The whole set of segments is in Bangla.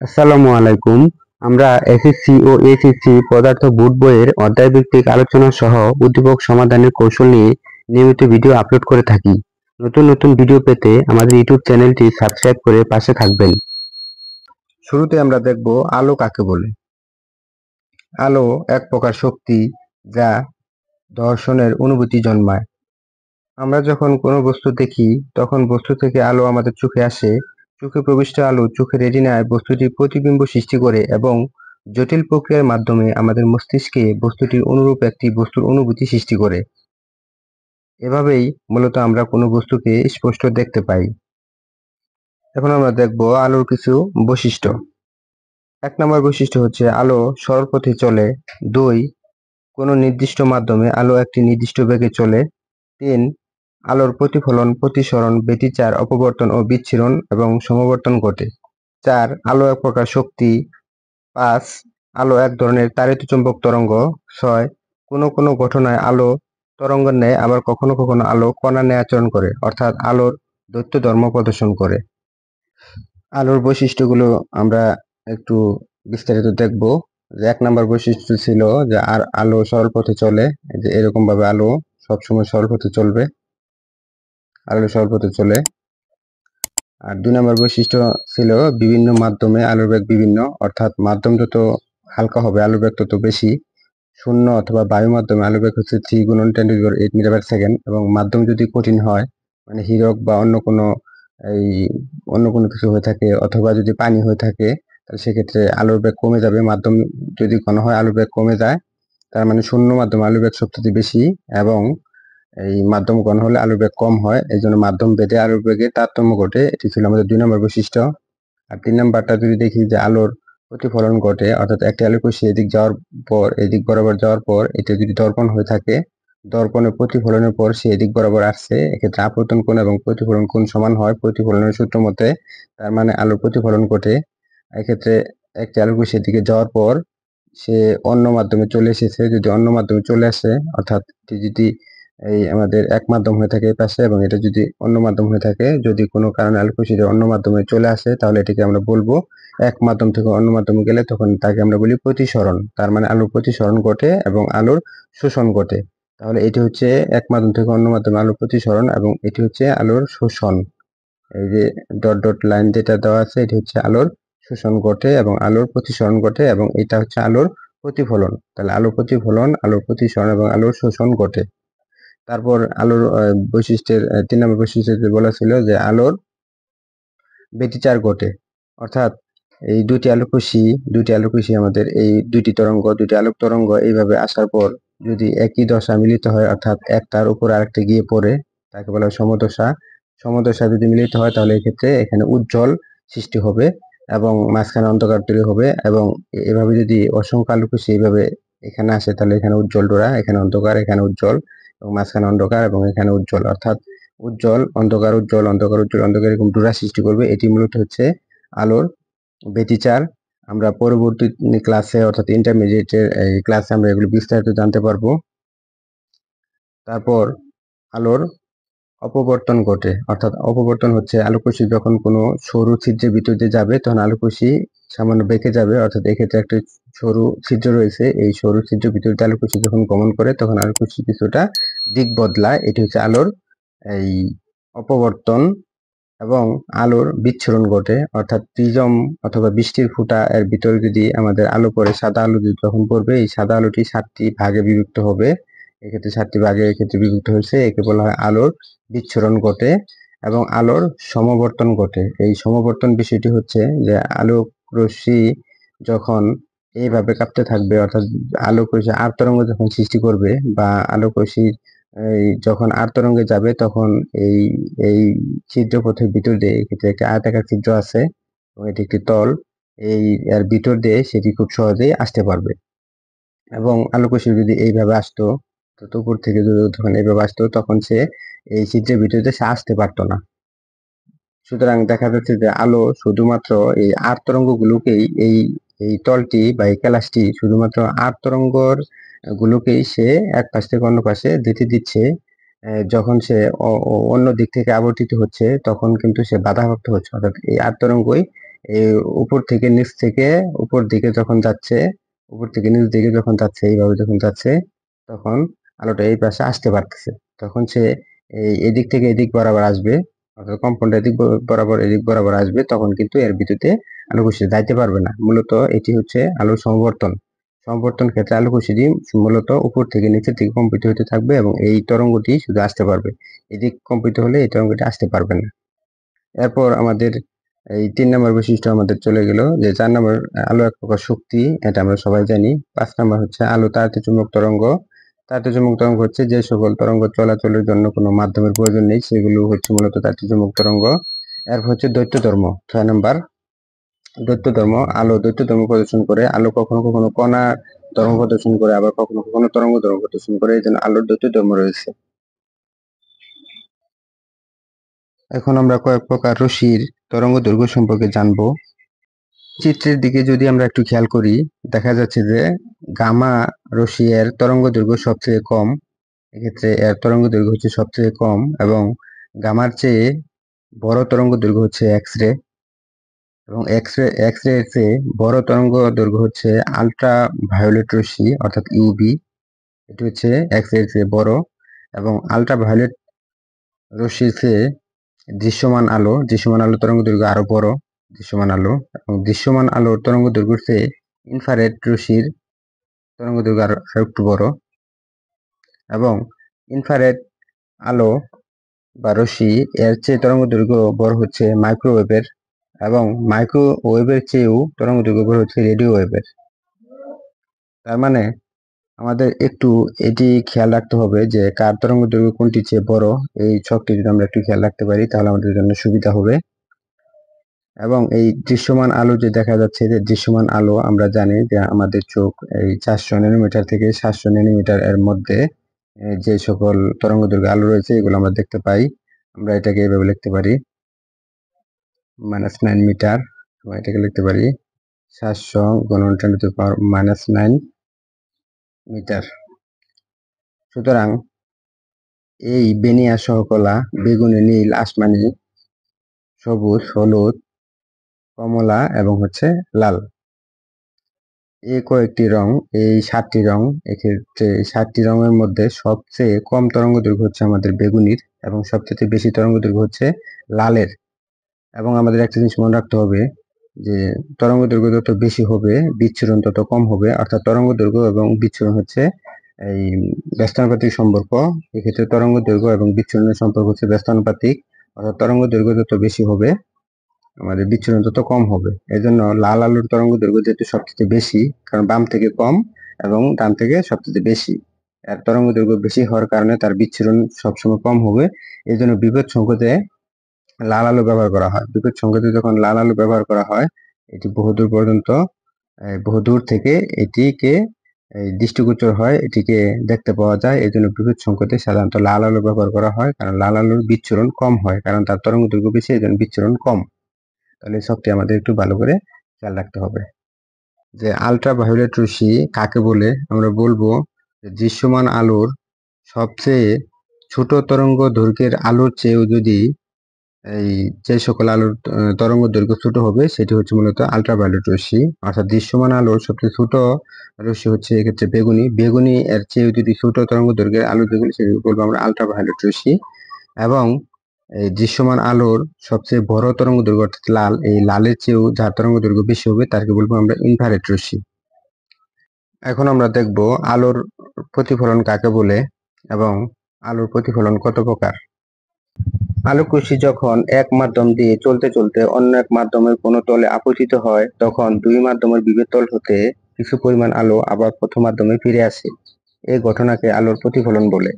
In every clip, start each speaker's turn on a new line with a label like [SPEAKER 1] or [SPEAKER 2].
[SPEAKER 1] আসসালামু আলাইকুম। আমরা এসএসসি ও এইচএসসি পদার্থ বোর্ড বইয়ের অধ্যায়ভিত্তিক আলোচনা সহ উদ্দীপক সমাধানের কৌশল নিয়ে নিয়মিত ভিডিও আপলোড করে থাকি। নতুন নতুন ভিডিও পেতে আমাদের ইউটিউব চ্যানেলটি সাবস্ক্রাইব করে পাশে থাকবেন। শুরুতে আমরা দেখব আলো কাকে বলে। আলো এক প্রকার শক্তি যা দর্শনের অনুভূতি জন্মায়। আমরা যখন কোনো বস্তু দেখি তখন বস্তু থেকে আলো আমাদের চোখে আসে। চোখে প্রবিষ্ট আলো চোখের রেটিনায় বস্তুটির প্রতিবিম্ব সৃষ্টি করে এবং জটিল প্রক্রিয়ার মাধ্যমে আমাদের মস্তিষ্কে বস্তুটির অনুরূপ একটি বস্তুর অনুভূতি সৃষ্টি করে। এভাবেই মূলত আমরা কোনো বস্তুকে স্পষ্ট দেখতে পাই। এখন আমরা দেখব আলোর কিছু বৈশিষ্ট্য। ১ নম্বর বৈশিষ্ট্য হচ্ছে আলো সরল পথে চলে। ২ কোনো নির্দিষ্ট মাধ্যমে আলো একটি নির্দিষ্ট বেগে চলে। ৩ আলোর প্রতিফলন, প্রতিসরণ, ব্যতিচার, অপবর্তন ও বিচ্ছুরণ এবং সমবর্তন ঘটে। ৪ আলো এক প্রকার শক্তি। ৫ আলো এক ধরনের তাড়িত চুম্বক তরঙ্গ। ৬ কোনো ঘটনায় আলো তরঙ্গের ন্যায় আবার কখনো কখনো আলো কণার ন্যায় আচরণ করে, অর্থাৎ আলোর দ্বৈত ধর্ম প্রদর্শন করে। আলোর বৈশিষ্ট্যগুলো আমরা একটু বিস্তারিত দেখব। যে ১ নম্বর বৈশিষ্ট্য ছিল যে আলো সরল পথে চলে। যে এরকম ভাবে আলো সবসময় সরল পথে চলবে। আলো সরল পথে চলে। আর ২ নম্বর বৈশিষ্ট্য ছিল বিভিন্ন মাধ্যমে আলোর বেগ বিভিন্ন, অর্থাৎ মাধ্যম যত হালকা হবে আলোর বেগ তত বেশি। শূন্য অথবা বায়ু মাধ্যমে আলোর বেগ হচ্ছে 3 × 10⁸ মিটার/সেকেন্ড এবং মাধ্যম যদি কঠিন হয় মানে হীরক বা অন্য কোনো কিছু হয়ে থাকে অথবা যদি পানি হয়ে থাকে তাহলে সেক্ষেত্রে আলোর বেগ কমে যাবে। মাধ্যম যদি ঘন হয় আলোর বেগ কমে যায়। তার মানে শূন্য মাধ্যমে আলোর বেগ সবচেয়ে বেশি এবং এই মাধ্যম ঘন হলে আলোর বেগ কম হয়। এই জন্য মাধ্যম ভেদে আলোর বেগে তারতম্য ঘটে। এটি ছিল আমাদের ২ নম্বর বৈশিষ্ট্য। আর ৩ নাম্বারটা যদি দেখি যে আলোর প্রতিফলন ঘটে, অর্থাৎ একটি আলোকরশ্মি এদিক বরাবর যাওয়ার পর এটা যদি দর্পণ হয়ে থাকে, দর্পণের প্রতিফলনের পর সে এদিক বরাবর আসছে, এক্ষেত্রে আপতন কোণ এবং প্রতিফলন কোণ সমান হয় প্রতিফলনের সূত্র মতে। তার মানে আলোর প্রতিফলন ঘটে। এক্ষেত্রে একটি আলোকরশ্মি এদিকে যাওয়ার পর সে অন্য মাধ্যমে চলে এসেছে। যদি অন্য মাধ্যমে চলে আসে, অর্থাৎ যদি এই আমাদের এক মাধ্যম হয়ে থাকে এই পাশে এবং এটা যদি অন্য মাধ্যম হয়ে থাকে, যদি কোনো কারণে আলোকরশ্মিটা অন্য মাধ্যমে চলে আসে তাহলে এটাকে আমরা বলবো এক মাধ্যম থেকে অন্য মাধ্যমে গেলে তখন তাকে আমরা বলি প্রতিসরণ। তার মানে আলোর প্রতিসরণ ঘটে এবং আলোর শোষণ ঘটে। তাহলে এটি হচ্ছে এক মাধ্যম থেকে অন্য মাধ্যমে আলোর প্রতিসরণ এবং এটি হচ্ছে আলোর শোষণ। এই যে ডট ডট লাইন যেটা দেওয়া আছে এটি হচ্ছে আলোর শোষণ ঘটে এবং আলোর প্রতিসরণ ঘটে এবং এটা হচ্ছে আলোর প্রতিফলন। তাহলে আলোর প্রতিফলন, আলোর প্রতিসরণ এবং আলোর শোষণ ঘটে। তারপর আলোর বৈশিষ্ট্যের ৩ নম্বর বৈশিষ্ট্যে বলা ছিল যে আলোর ব্যতিচার ঘটে, অর্থাৎ এই দুটি আলোকরশ্মি আমাদের এই দুটি আলোক তরঙ্গ এইভাবে আসার পর যদি একই দশা মিলিত হয়, অর্থাৎ একটার উপর আরেকটা গিয়ে পড়ে, তাকে বলা হয় সমদশা। সমদশা যদি মিলিত হয় তাহলে এক্ষেত্রে এখানে উজ্জ্বল সৃষ্টি হবে এবং মাঝখানে অন্ধকার তৈরি হবে এবং এভাবে যদি অসংখ্য আলোকরশ্মি এইভাবে এখানে আসে তাহলে এখানে উজ্জ্বল ডোরা, এখানে অন্ধকার, এখানে উজ্জ্বল এবং মাঝখানে অন্ধকার এবং এখানে উজ্জ্বল, অর্থাৎ উজ্জ্বল অন্ধকার উজ্জ্বল অন্ধকার উজ্জ্বল অন্ধকার এরকম ডোরা সৃষ্টি করবে। এটি মূলত হচ্ছে আলোর ব্যতিচার। আমরা পরবর্তী ক্লাসে অর্থাৎ ইন্টারমিডিয়েটের এই ক্লাসে আমরা এগুলো বিস্তারিত জানতে পারবো। তারপর আলোর অপবর্তন ঘটে, অর্থাৎ অপবর্তন হচ্ছে আলোকরশ্মি যখন কোনো সরু ছিদ্রের ভিতর দিয়ে যাবে তখন আলোকরশ্মি সামান্য বেঁকে যাবে, অর্থাৎ এক্ষেত্রে একটা সরু ছিদ্র রয়েছে। এই সরু ছিদ্রের ভিতর দিয়ে আলোকরশ্মি যখন গমন করে তখন আলোকরশ্মি কিছুটা দিক বদলায়। এটি হচ্ছে আলোর এই অপবর্তন এবং আলোর বিচ্ছুরণ ঘটে, অর্থাৎ প্রিজম অথবা বৃষ্টির ফোঁটা এর ভিতরে যদি আমাদের আলো পড়ে, সাদা আলো যখন পড়বে এই সাদা আলোটি 7টি ভাগে বিভক্ত হবে। এক্ষেত্রে 7টি ভাগে এক্ষেত্রে বিভক্ত হয়েছে, একে বলা হয় আলোর বিচ্ছুরণ ঘটে এবং আলোর সমবর্তন ঘটে। এই সমবর্তন বিষয়টি হচ্ছে যে আলোক রশ্মি যখন এইভাবে কাঁপতে থাকবে, অর্থাৎ আলোক রশ্মি আর তরঙ্গ যখন সৃষ্টি করবে বা আলোক রশ্মি যখন আর তরঙ্গে যাবে তখন এই এই ছিদ্রপথের ভিতর দিয়ে এক্ষেত্রে একটি আয়তাকার ছিদ্র আছে এবং এটি একটি তল। এই এর ভিতর দিয়ে সেটি খুব সহজেই আসতে পারবে এবং আলোকরশ্মি যদি এইভাবে আসতো, তো উপর থেকে যদি যখন এইভাবে আসতো তখন সে এই ছিদ্রের ভিতর দিয়ে সে আসতে পারতো না। সুতরাং দেখা যাচ্ছে যে আলো শুধুমাত্র এই আর তরঙ্গগুলোকেই এই এই তলটি বা এই ক্যালাসটি শুধুমাত্র আর তরঙ্গর গুলোকেই সে এক পাশ থেকে অন্য পাশে যেতে দিচ্ছে। যখন সে অন্য দিক থেকে আবর্তিত হচ্ছে তখন কিন্তু সে বাধাপ্রাপ্ত হচ্ছে, অর্থাৎ এই আর তরঙ্গই এই উপর থেকে নিচ থেকে উপর দিকে যখন যাচ্ছে, উপর থেকে নিচ দিকে যখন যাচ্ছে, এইভাবে যখন যাচ্ছে, তখন আলোটা এই পাশে আসতে পারতেছে। তখন সে এদিক থেকে এদিক বরাবর আসবে, অর্থাৎ কম্পনটা এদিক বরাবর আসবে, তখন কিন্তু এর বিদ্যুতে আলোকরশ্মি যাইতে পারবে না। মূলত এটি হচ্ছে আলোর সমবর্তন। সমবর্তন ক্ষেত্রে আলোকরশ্মিটি মূলত উপর থেকে নিচের দিকে কম্পিত হতে থাকবে এবং এই তরঙ্গটি শুধু আসতে পারবে। এদিক কম্পিত হলে এই তরঙ্গটি আসতে পারবে না। এরপর আমাদের এই 3 নম্বর বৈশিষ্ট্য আমাদের চলে গেল, যে 4 নম্বর আলো এক প্রকার শক্তি, এটা আমরা সবাই জানি। 5 নম্বর হচ্ছে আলো তাড়িত চুম্বক তরঙ্গ। তাড়িত চুম্বক তরঙ্গ হচ্ছে যে সকল তরঙ্গ চলাচলের জন্য কোনো মাধ্যমের প্রয়োজন নেই, সেগুলো হচ্ছে মূলত তাড়িত চুম্বক তরঙ্গ। এরপর হচ্ছে দ্বৈত ধর্ম, 6 নম্বর দ্বৈত ধর্ম। আলো দ্বৈত ধর্ম প্রদর্শন করে। আলো কখনো কখনো কণা তরঙ্গ প্রদর্শন করে, আবার কখনো কখনো তরঙ্গ প্রদর্শন করে, এই জন্য আলোর দ্বৈত ধর্ম রয়েছে। এখন আমরা কয়েক প্রকার রশ্মির তরঙ্গ দৈর্ঘ্য সম্পর্কে জানবো। চিত্রের দিকে যদি আমরা একটু খেয়াল করি, দেখা যাচ্ছে যে গামা রশ্মি এর তরঙ্গ দৈর্ঘ্য সবচেয়ে কম। এক্ষেত্রে এর তরঙ্গ দৈর্ঘ্য হচ্ছে সবচেয়ে কম, এবং গামার চেয়ে বড় তরঙ্গ দৈর্ঘ্য হচ্ছে এক্স রে, এবং এক্স রে এর চেয়ে বড় তরঙ্গ দৈর্ঘ্য হচ্ছে আলট্রা ভায়োলেট রশ্মি, অর্থাৎ ইউভি। এটি হচ্ছে এক্স রে এর চেয়ে বড়, এবং আলট্রা ভায়োলেট রশ্মির চেয়ে দৃশ্যমান আলো তরঙ্গ দৈর্ঘ্য আরো বড়। দৃশ্যমান আলো এবং দৃশ্যমান আলোর তরঙ্গ দৈর্ঘ্যের চেয়ে ইনফ্রারেড রশ্মির তরঙ্গ দৈর্ঘ্য আরো একটু বড়, এবং ইনফ্রারেড আলো বা রশ্মি এর চেয়ে তরঙ্গ দৈর্ঘ্য বড় হচ্ছে মাইক্রোওয়েভের, এবং মাইক্রোওয়েভের চেয়েও তরঙ্গ দৈর্ঘ্য বড় হচ্ছে রেডিও ওয়েভের। তার মানে আমাদের একটু এটি খেয়াল রাখতে হবে যে কার তরঙ্গ দৈর্ঘ্য কোনটি চেয়ে বড়। এই ছকটি যদি আমরা একটু খেয়াল রাখতে পারি, তাহলে আমাদের জন্য সুবিধা হবে। এবং এই দৃশ্যমান আলো যে দেখা যাচ্ছে, যে দৃশ্যমান আলো আমরা জানি যে আমাদের চোখ এই 400 ন্যানোমিটার থেকে 700 ন্যানোমিটার এর মধ্যে যে সকল তরঙ্গ দৈর্ঘ্য আলো রয়েছে, এগুলো আমরা দেখতে পাই। আমরা এটাকে এভাবে লিখতে পারি, -9 মিটার। এটাকে লিখতে পারি 700 গুণন 10⁻⁻9 মিটার। সুতরাং এই বেনিয়া সহকলা বেগুনি, নীল, আসমানি, সবুজ, হলুদ, কমলা এবং হচ্ছে লাল, এই কয়েকটি রং, এই 7টি রং, এক্ষেত্রে 7টি রঙের মধ্যে সবচেয়ে কম তরঙ্গ দৈর্ঘ্য হচ্ছে আমাদের বেগুনির, এবং সবচেয়ে বেশি তরঙ্গ দৈর্ঘ্য হচ্ছে লালের। এবং আমাদের একটা জিনিস মনে রাখতে হবে যে তরঙ্গ দৈর্ঘ্য যত বেশি হবে, বিচ্ছুরণ তত কম হবে। অর্থাৎ তরঙ্গ দৈর্ঘ্য এবং বিচ্ছুরণ হচ্ছে এই ব্যস্তানুপাতিক সম্পর্ক। এক্ষেত্রে তরঙ্গ দৈর্ঘ্য এবং বিচ্ছুরণের সম্পর্ক হচ্ছে ব্যস্তানুপাতিক, অর্থাৎ তরঙ্গ দৈর্ঘ্য যত বেশি হবে, আমাদের বিচ্ছুরণ তত কম হবে। এই জন্য লাল আলোর তরঙ্গ দৈর্ঘ্য যেহেতু সবচেয়ে বেশি, কারণ বাম থেকে কম এবং ডান থেকে সবচেয়ে বেশি, এর তরঙ্গ দৈর্ঘ্য বেশি হওয়ার কারণে তার বিচ্ছুরণ সবসময় কম হবে। এই জন্য বিপদ সংকেতে লাল আলো ব্যবহার করা হয়। বিপদ সংকেতে যখন লাল আলো ব্যবহার করা হয়, এটি বহুদূর পর্যন্ত, বহুদূর থেকে এটিকে দৃষ্টিগোচর হয়, এটিকে দেখতে পাওয়া যায়। এই জন্য বিপদ সংকেতে সাধারণত লাল আলো ব্যবহার করা হয়, কারণ লাল আলোর বিচ্ছুরণ কম হয়, কারণ তার তরঙ্গ দৈর্ঘ্য বেশি, এই জন্য বিচ্ছুরণ কম। তাহলে সবটি আমাদের একটু ভালো করে খেয়াল রাখতে হবে। যে আলট্রা ভায়োলেট রশ্মি কাকে বলে, আমরা বলবো যে দৃশ্যমান আলোর সবচেয়ে ছোট তরঙ্গ দৈর্ঘ্যের আলোর চেয়েও যদি এই যে সকল আলোর তরঙ্গ দৈর্ঘ্য ছোট হবে, সেটি হচ্ছে মূলত আলট্রা ভায়োলেট রশ্মি। অর্থাৎ দৃশ্যমান আলোর সবচেয়ে ছোট রশ্মি হচ্ছে এক্ষেত্রে বেগুনি। বেগুনি এর চেয়েও যদি ছোট তরঙ্গ দৈর্ঘ্যের আলো যেগুলো, সেগুলো বলবো আমরা আলট্রা ভায়োলেট রশ্মি। এবং এই দৃশ্যমান আলোর সবচেয়ে বড় তরঙ্গ দৈর্ঘ্য অর্থাৎ লাল, এই লালের চেয়েও যার তরঙ্গ দৈর্ঘ্য বেশি হবে, তাকে বলবো আমরা ইনফ্রারেড রশ্মি। এখন আমরা দেখব আলোর প্রতিফলন কাকে বলে এবং আলোর প্রতিফলন কত প্রকার। আলোক রশ্মি যখন এক মাধ্যম দিয়ে চলতে চলতে অন্য এক মাধ্যমের কোনো তলে আপতিত হয়, তখন দুই মাধ্যমের বিভেদ তল হতে কিছু পরিমাণ আলো আবার প্রথম মাধ্যমে ফিরে আসে। এই ঘটনাকে আলোর প্রতিফলন বলে।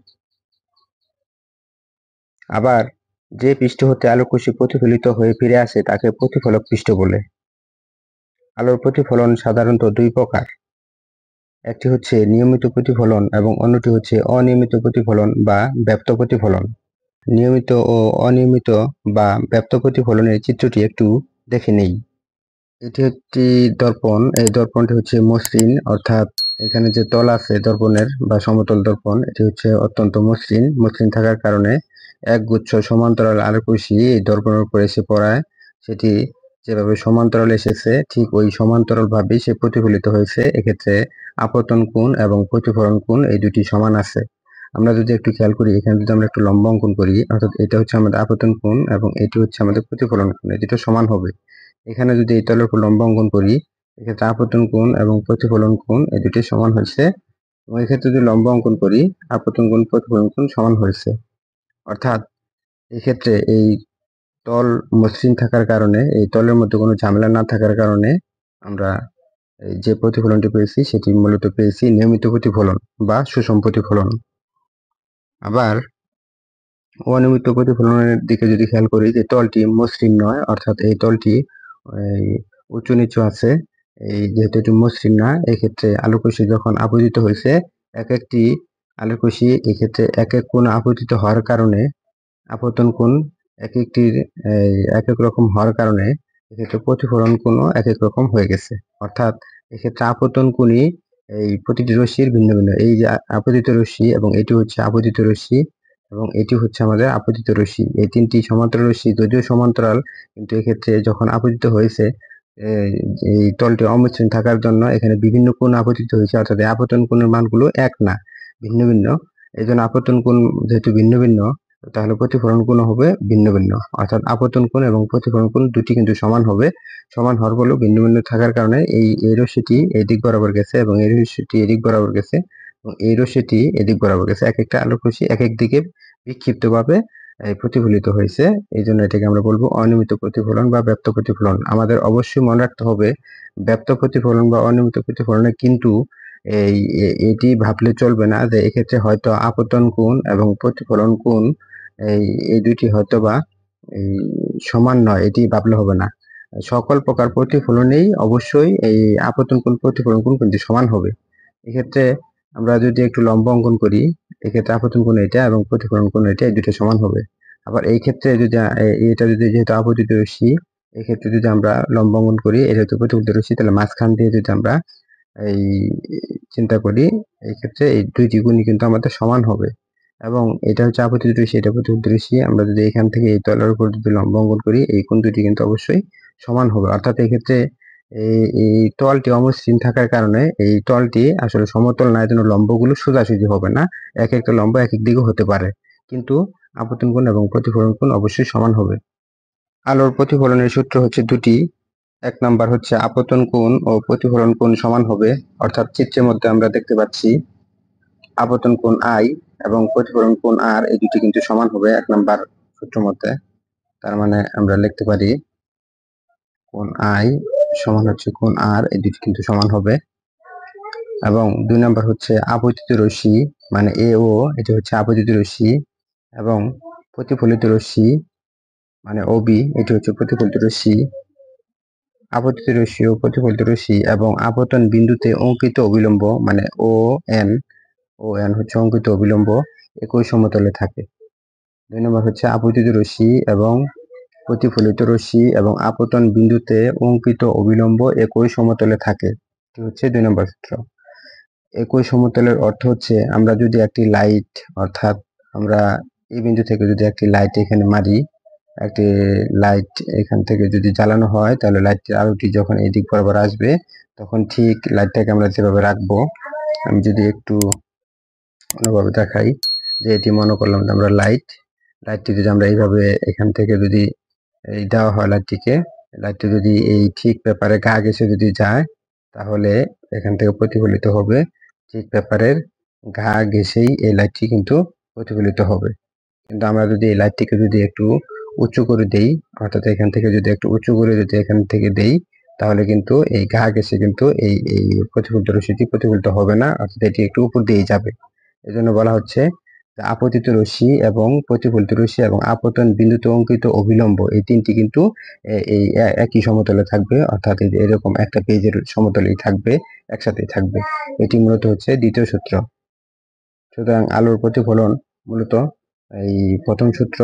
[SPEAKER 1] আবার যে পৃষ্ঠ হতে আলোক রশ্মি প্রতিফলিত হয়ে ফিরে আসে, তাকে প্রতিফলক পৃষ্ঠ বলে। আলোর প্রতিফলন সাধারণত দুই প্রকার, একটি হচ্ছে নিয়মিত প্রতিফলন এবং অন্যটি হচ্ছে অনিয়মিত প্রতিফলন বা ব্যাপ্ত প্রতিফলন। নিয়মিত ও অনিয়মিত বা ব্যাপ্ত প্রতিফলনের চিত্রটি একটু দেখে নেই। এটি একটি দর্পণ, এই দর্পণটি হচ্ছে মসৃণ, অর্থাৎ এখানে যে তল আছে দর্পণের বা সমতল দর্পণ, এটি হচ্ছে অত্যন্ত মসৃণ। মসৃণ থাকার কারণে এক গুচ্ছ সমান্তরাল আলোক রশ্মি এই দর্পণের উপরে এসে পড়ায়, সেটি যেভাবে সমান্তরাল এসেছে ঠিক ওই সমান্তরাল ভাবেই সে প্রতিফলিত হয়েছে। এক্ষেত্রে আপতন কোণ এবং প্রতিফলন কোণ এই দুটি সমান আছে। আমরা যদি একটু খেয়াল করি, এখানে যদি আমরা একটু লম্ব অঙ্কন করি, অর্থাৎ এটা হচ্ছে আমাদের আপতন কোণ এবং এটি হচ্ছে আমাদের প্রতিফলন কোণ, এই দুটো সমান হবে। এখানে যদি এই তলের উপর লম্ব অঙ্কন করি, এক্ষেত্রে আপতন কোণ এবং প্রতিফলন কোণ এই দুটি সমান হয়েছে, এবং এক্ষেত্রে যদি লম্ব অঙ্কন করি, আপতন কোণ প্রতিফলন কোণ সমান হয়েছে। অর্থাৎ এক্ষেত্রে এই তল মসৃণ থাকার কারণে, এই তলের মধ্যে কোনো ঝামেলা না থাকার কারণে আমরা এই যে প্রতিফলনটি পেয়েছি সেটি মূলত পেয়েছি নিয়মিত প্রতিফলন বা সুষম প্রতিফলন। আবার অনিয়মিত প্রতিফলনের দিকে যদি খেয়াল করি, যে তলটি মসৃণ নয়, অর্থাৎ এই তলটি উঁচু নিচু আছে, এই যেহেতু এটি মসৃণ না, এক্ষেত্রে আলোকরশ্মি যখন আপতিত হয়েছে, এক একটি আলোকরশ্মি এক্ষেত্রে এক এক কোণ আপতিত হওয়ার কারণে আপতন কোণ এক একটির এক এক রকম হওয়ার কারণে এক্ষেত্রে প্রতিফলন কোণও এক এক রকম হয়ে গেছে। অর্থাৎ এক্ষেত্রে আপতন কোণই এই প্রতিটি রশ্মির ভিন্ন ভিন্ন। এই যে আপতিত রশ্মি এবং এটি হচ্ছে আপতিত রশ্মি এবং এটি হচ্ছে আমাদের আপতিত রশ্মি। এই তিনটি সমান্তরাল রশ্মি যদিও সমান্তরাল, কিন্তু এক্ষেত্রে যখন আপতিত হয়েছে এই তলটি অমসৃণ থাকার জন্য এখানে বিভিন্ন কোণ আপতিত হয়েছে, অর্থাৎ আপতন কোণের মানগুলো এক না, ভিন্ন ভিন্ন। এই জন্য আপতন কোণ যেহেতু ভিন্ন ভিন্ন, তাহলে প্রতিফলন কোণ হবে ভিন্ন ভিন্ন। অর্থাৎ আপতন কোণ এবং প্রতিফলন কোণ দুটি কিন্তু সমান হবে। সমান হওয়ার ফলেও ভিন্ন ভিন্ন থাকার কারণে এই রশ্মিটি এদিক বরাবর গেছে এবং এই রশ্মিটি এদিক বরাবর গেছে এবং এই রশ্মিটি এদিক বরাবর গেছে। এক একটা আলোক রশ্মি এক এক দিকে বিক্ষিপ্তভাবে প্রতিফলিত হয়েছে। এই জন্য এটাকে আমরা বলবো অনিয়মিত প্রতিফলন বা ব্যাপ্ত প্রতিফলন। আমাদের অবশ্যই মনে রাখতে হবে, ব্যাপ্ত প্রতিফলন বা অনিয়মিত প্রতিফলনে কিন্তু এটি ভাবলে চলবে না যে এক্ষেত্রে হয়তো আপতন কোণ এবং প্রতিফলন কোণ এই দুইটি হয়তোবা সমান নয়, এটি ভাবলে হবে না। সকল প্রকার প্রতিফলনেই অবশ্যই এই আপতন কোণ প্রতিফলন কোণ কিন্তু সমান হবে। এক্ষেত্রে আমরা যদি একটু লম্ব অঙ্কন করি, এক্ষেত্রে আপতন কোণ এটা এবং প্রতিফলন কোণ এটা, এই দুটো সমান হবে। আবার এই ক্ষেত্রে যদি এটা যদি যেহেতু আপতিত রশ্মি, এক্ষেত্রে যদি আমরা লম্ব অঙ্কন করি, এটা হচ্ছে প্রতিফলিত রশ্মি, তাহলে মাঝখান দিয়ে যদি আমরা এই চিন্তা করি, এই ক্ষেত্রে এই দুইটি কোণই কিন্তু আমাদের সমান হবে। এবং এটা হচ্ছে আপতিত রশ্মি, এটা প্রতিফলিত রশ্মি। আমরা যদি এখান থেকে এই তলের উপর যদি লম্ব অঙ্কন করি, এই কোণ দুটি কিন্তু অবশ্যই সমান হবে। অর্থাৎ এই ক্ষেত্রে এই তলটি অমসৃণ থাকার কারণে এই তলটি আসলে সমতল না, এজন্য লম্বগুলো সোজাসুজি হবে না, এক একটা লম্ব এক এক দিকে হতে পারে, কিন্তু আপতন কোণ এবং প্রতিফলন কোণ অবশ্যই সমান হবে। আলোর প্রতিফলনের সূত্র হচ্ছে দুটি। এক নাম্বার হচ্ছে আপতন কোণ ও প্রতিফলন কোণ সমান হবে, অর্থাৎ চিত্রের মধ্যে আমরা দেখতে পাচ্ছি আপতন কোণ আই এবং প্রতিফলন কোণ আর, এই দুটি কিন্তু সমান হবে এক নাম্বার সূত্র মধ্যে। তার মানে আমরা লিখতে পারি কোণ আই সমান হচ্ছে কোণ আর, এই দুটি কিন্তু সমান হবে। এবং দুই নাম্বার হচ্ছে আপতিত রশ্মি মানে এ ও, এটি হচ্ছে আপতিত রশ্মি, এবং প্রতিফলিত রশ্মি মানে ও বি, এটি হচ্ছে প্রতিফলিত রশ্মি। আপতিত রশ্মি ও প্রতিফলিত রশ্মি এবং আপতন বিন্দুতে অঙ্কিত অবিলম্ব মানে ও এন হচ্ছে অঙ্কিত অবিলম্ব একই সমতলে থাকে। দুই নম্বর হচ্ছে আপতিত রশ্মি এবং প্রতিফলিত রশ্মি এবং আপতন বিন্দুতে অঙ্কিত অবিলম্ব একই সমতলে থাকে, এটি হচ্ছে দুই নম্বর সূত্র। একই সমতলের অর্থ হচ্ছে আমরা যদি একটি লাইট, অর্থাৎ আমরা এই বিন্দু থেকে যদি একটি লাইট এখানে মারি, একটি লাইট এখান থেকে যদি জ্বালানো হয়, তাহলে লাইটের আলোটি যখন এই দিক বরাবর আসবে, তখন ঠিক লাইটটাকে আমরা যেভাবে রাখবো, আমি যদি একটু অন্যভাবে দেখাই, যে এটি মনে করলাম যে আমরা লাইটটি যদি আমরা এইভাবে এখান থেকে যদি এই দেওয়া হয় লাইটটি যদি এই ঠিক পেপারে গা ঘেঁষে যদি যায়, তাহলে এখান থেকে প্রতিফলিত হবে ঠিক পেপারের গা ঘেঁষেই এই লাইটটি কিন্তু প্রতিফলিত হবে। কিন্তু আমরা যদি এই লাইটটিকে যদি একটু উঁচু করে দেই, অর্থাৎ এখান থেকে যদি একটু উঁচু করে যদি এখান থেকে দেই, তাহলে কিন্তু এই গা ঘেঁষে কিন্তু এই প্রতিফলিত রশ্মিটি প্রতিফলিত হবে না, অর্থাৎ এটি একটু উপর দিয়ে যাবে। এজন্য বলা হচ্ছে আপতিত রশ্মি এবং প্রতিফলিত রশ্মি এবং আপতন বিন্দুতে অঙ্কিত অবিলম্ব, এই তিনটি কিন্তু এই একই সমতলে থাকবে, অর্থাৎ এরকম একটা পেজের সমতলেই থাকবে, একসাথেই থাকবে। এটি মূলত হচ্ছে দ্বিতীয় সূত্র। সুতরাং আলোর প্রতিফলন মূলত এই প্রথম সূত্র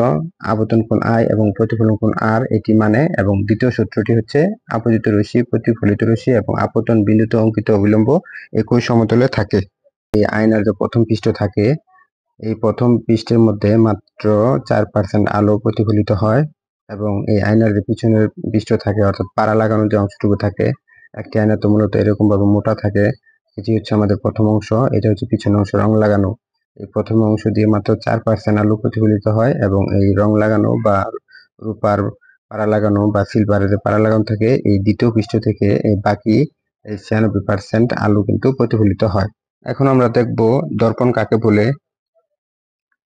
[SPEAKER 1] আপতন কোণ আই এবং প্রতিফলন কোণ আর, এটি মানে, এবং দ্বিতীয় সূত্রটি হচ্ছে আপতিত রশ্মি, প্রতিফলিত রশ্মি এবং আপতন বিন্দুতে অঙ্কিত অবিলম্ব একই সমতলে থাকে। এই আয়নার যে প্রথম পৃষ্ঠ থাকে, এই প্রথম পৃষ্ঠের মধ্যে মাত্র 4% আলো প্রতিফলিত হয় এবং এই আয়নার যে পিছনের পৃষ্ঠ থাকে অর্থাৎ পাড়া লাগানোর যে অংশটুকু থাকে, একটি আয়না তো মূলত এরকম ভাবে মোটা থাকে। এটি হচ্ছে আমাদের প্রথম অংশ, এটা হচ্ছে পিছনের অংশ রং লাগানো। এই প্রথম অংশ দিয়ে মাত্র 4% আলো প্রতিফলিত হয় এবং এই রং লাগানো বা রূপার পাড়া লাগানো বা সিলভারের যে পাড়া লাগানো থাকে এই দ্বিতীয় পৃষ্ঠ থেকে এই বাকি এই 96% আলো কিন্তু প্রতিফলিত হয়। এখন আমরা দেখব দর্পণ কাকে বলে।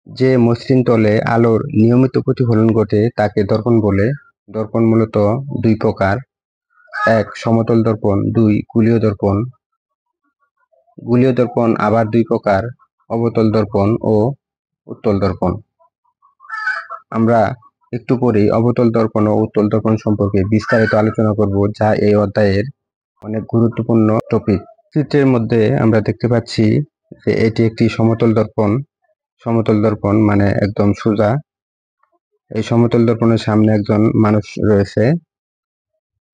[SPEAKER 1] যে মসৃণ তলে আলোর নিয়মিত প্রতিফলন ঘটে তাকে দর্পণ বলে। দর্পণ মূলত দুই প্রকার: এক সমতল দর্পণ, দুই গুলীয় দর্পণ। গুলীয় দর্পণ আবার দুই প্রকার: অবতল দর্পণ ও উত্তল দর্পণ। আমরা একটু পরেই অবতল দর্পণ ও উত্তল দর্পণ সম্পর্কে বিস্তারিত আলোচনা করব, যা এই অধ্যায়ের অনেক গুরুত্বপূর্ণ টপিক। চিত্রের মধ্যে আমরা দেখতে পাচ্ছি যে এটি একটি সমতল দর্পণ। সমতল দর্পণ মানে একদম সোজা। এই সমতল দর্পণের সামনে একজন মানুষ রয়েছে।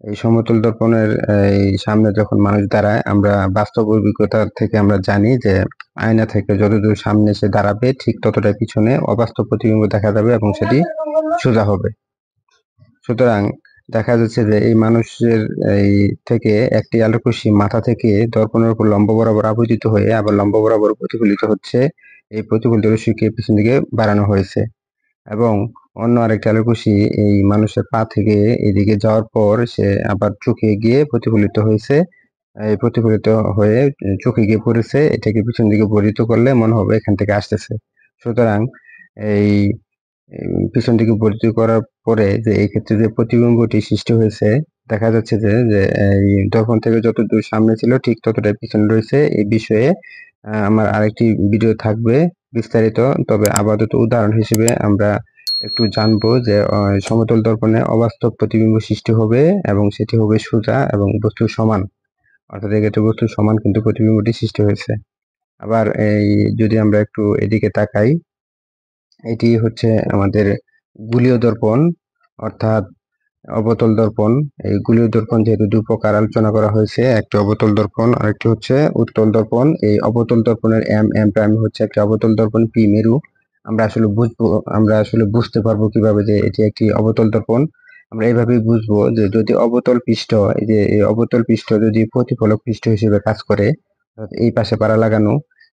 [SPEAKER 1] এই সমতল দর্পণের এই সামনে যখন মানুষ দাঁড়ায়, আমরা বাস্তব অভিজ্ঞতা থেকে আমরা জানি যে আয়না থেকে যতদূর সামনে সে দাঁড়াবে ঠিক ততটা পিছনে অবাস্তব প্রতিবিম্ব দেখা যাবে এবং সেটি সোজা হবে। সুতরাং দেখা যাচ্ছে যে এই মানুষের এই থেকে একটি আলোকরশ্মি মাথা থেকে দর্পণের উপর লম্ব বরাবর আপতিত হয়ে আবার লম্ব বরাবর প্রতিফলিত হচ্ছে। এই প্রতিফলিত রশ্মিকে পিছন দিকে বাড়ানো হয়েছে এবং অন্য আরেকটি আলোকরশ্মি এই মানুষের পা থেকে এদিকে যাওয়ার পর সে আবার চোখে গিয়ে প্রতিফলিত হয়েছে। এই প্রতিফলিত হয়ে চোখে গিয়ে পড়েছে। এটাকে পিছন দিকে বর্ধিত করলে মনে হবে এখান থেকে আসতেছে। সুতরাং এই পিছন দিকে বর্ধিত করার পরে যে এই ক্ষেত্রে যে প্রতিবিম্বটি সৃষ্টি হয়েছে, দেখা যাচ্ছে যে এই দর্পণ থেকে যত দূর সামনে ছিল ঠিক ততটাই পিছনে রয়েছে। এই বিষয়ে আমার আরেকটি ভিডিও থাকবে বিস্তারিত। তবে আপাতত উদাহরণ হিসেবে আমরা একটু জানবো যে সমতল দর্পণে অবাস্তব প্রতিবিম্ব সৃষ্টি হবে এবং সেটি হবে সোজা এবং বস্তুর সমান। অর্থাৎ এক্ষেত্রে বস্তুর সমান কিন্তু প্রতিবিম্বটি সৃষ্টি হয়েছে। আবার এই যদি আমরা একটু এদিকে তাকাই, এটি হচ্ছে আমাদের গুলীয় দর্পণ অর্থাৎ অবতল দর্পণ। এই গুলীয় দর্পণ যেহেতু দুই প্রকার আলোচনা করা হয়েছে, একটি অবতল দর্পণ আর একটি হচ্ছে উত্তল দর্পণ। এই অবতল দর্পণের এম প্রাইম হচ্ছে একটি অবতল দর্পণ, পি মেরু। আমরা আসলে বুঝতে পারবো কিভাবে যে এটি একটি অবতল দর্পণ। আমরা এইভাবেই বুঝবো যে যদি অবতল পৃষ্ঠ, এই যে এই অবতল পৃষ্ঠ যদি প্রতিফলক পৃষ্ঠ হিসেবে কাজ করে, এই পাশে পাড়া লাগানো,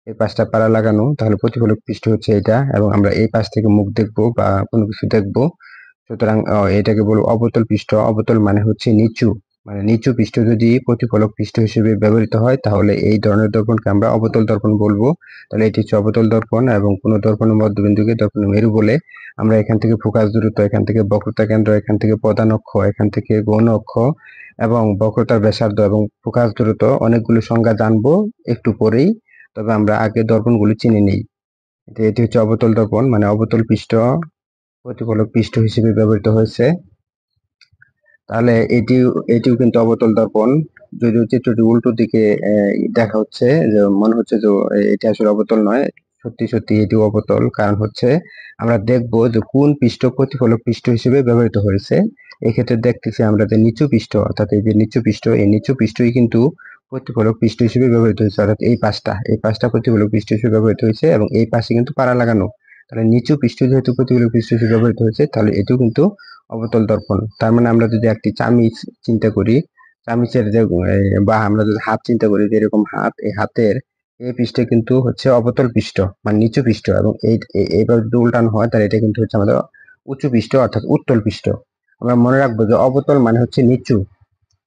[SPEAKER 1] এই পাশটা পাড়া লাগানো, তাহলে প্রতিফলক পৃষ্ঠ হচ্ছে এটা এবং আমরা এই পাশ থেকে মুখ দেখবো বা কোনো কিছু দেখবো। সুতরাং এটাকে বলবো অবতল পৃষ্ঠ। অবতল মানে হচ্ছে নিচু, মানে নিচু পৃষ্ঠ যদি প্রতিফলক পৃষ্ঠ হিসেবে ব্যবহৃত হয় তাহলে এই ধরনের দর্পণকে আমরা অবতল দর্পণ বলবো। তাহলে এটি হচ্ছে অবতল দর্পণ এবং কোন দর্পণের মধ্যবিন্দুকে দর্পণের মেরু বলে। আমরা এখান থেকে ফোকাস দূরত্ব, এখান থেকে বক্রতা কেন্দ্র, এখান থেকে প্রধান অক্ষ, এখান থেকে গৌণ অক্ষ এবং বক্রতার ব্যাসার্ধ এবং ফোকাস দূরত্ব অনেকগুলো সংজ্ঞা জানবো একটু পরেই। তবে আমরা আগে দর্পণগুলো চিনে নিই। এটি হচ্ছে অবতল দর্পণ, মানে অবতল পৃষ্ঠ প্রতিফলক পৃষ্ঠ হিসেবে ব্যবহৃত হয়েছে। তাহলে এটিও কিন্তু অবতল দর্পণ। যদিও চিত্রটি উল্টো দিকে দেখা হচ্ছে, যে মনে হচ্ছে যে এটি আসলে অবতল নয়, সত্যি সত্যি এটি অবতল। কারণ হচ্ছে আমরা দেখব যে কোন পৃষ্ঠ প্রতিফলক পৃষ্ঠ হিসেবে ব্যবহৃত হয়েছে। এক্ষেত্রে দেখতেছি আমরা যে নিচু পৃষ্ঠ, অর্থাৎ এই যে নিচু পৃষ্ঠ, এই নিচু পৃষ্ঠই কিন্তু প্রতিফলক পৃষ্ঠ হিসেবে ব্যবহৃত হয়েছে। অর্থাৎ এই পাশটা প্রতিফলক পৃষ্ঠ হিসেবে ব্যবহৃত হয়েছে এবং এই পাশে কিন্তু পাড়া লাগানো। তাহলে নিচু পৃষ্ঠ যেহেতু প্রতিফলক পৃষ্ঠ হিসেবে ব্যবহৃত হয়েছে, তাহলে এটিও কিন্তু অবতল দর্পণ। তার মানে আমরা যদি একটি চামিচ চিন্তা করি, চামিচের যে বা আমরা যদি হাত চিন্তা করি, যে এরকম হাত, এই হাতের এই পৃষ্ঠে কিন্তু হচ্ছে অবতল পৃষ্ঠ, মানে নিচু পৃষ্ঠ, এবং এইভাবে যদি উল্টানো হয় তাহলে এটা কিন্তু হচ্ছে আমাদের উঁচু পৃষ্ঠ অর্থাৎ উত্তল পৃষ্ঠ। আমরা মনে রাখবো যে অবতল মানে হচ্ছে নিচু,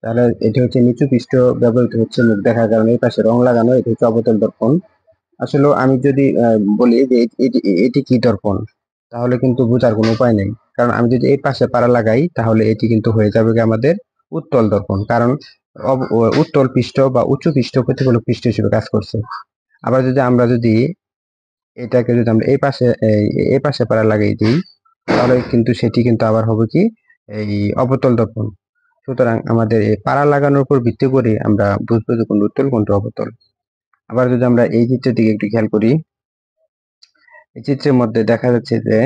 [SPEAKER 1] তাহলে এটি হচ্ছে নিচু পৃষ্ঠ ব্যবহৃত হচ্ছে মুখ দেখার কারণে। এই পাশে রং লাগানো, এটি হচ্ছে অবতল দর্পণ। আসলে আমি যদি বলি যে এটি কি দর্পণ, তাহলে কিন্তু বোঝার কোনো উপায় নেই। কারণ আমি যদি এই পাশে পাড়া লাগাই তাহলে এটি কিন্তু হয়ে যাবে আমাদের উত্তল দর্পণ, কারণ উত্তল পৃষ্ঠ বা উঁচু পৃষ্ঠ প্রতিফলক পৃষ্ঠ হিসেবে কাজ করছে। আবার যদি আমরা এটাকে যদি আমরা এই পাশে পাড়া লাগাই দিই, তাহলে কিন্তু সেটি কিন্তু আবার হবে কি এই অবতল দর্পণ। সুতরাং আমাদের এই পাড়া লাগানোর উপর ভিত্তি করে আমরা বুঝবো যে কোনটা উত্তল কোনটা অবতল। আবার যদি আমরা এই চিত্রের দিকে একটু খেয়াল করি, এই চিত্রের মধ্যে দেখা যাচ্ছে যে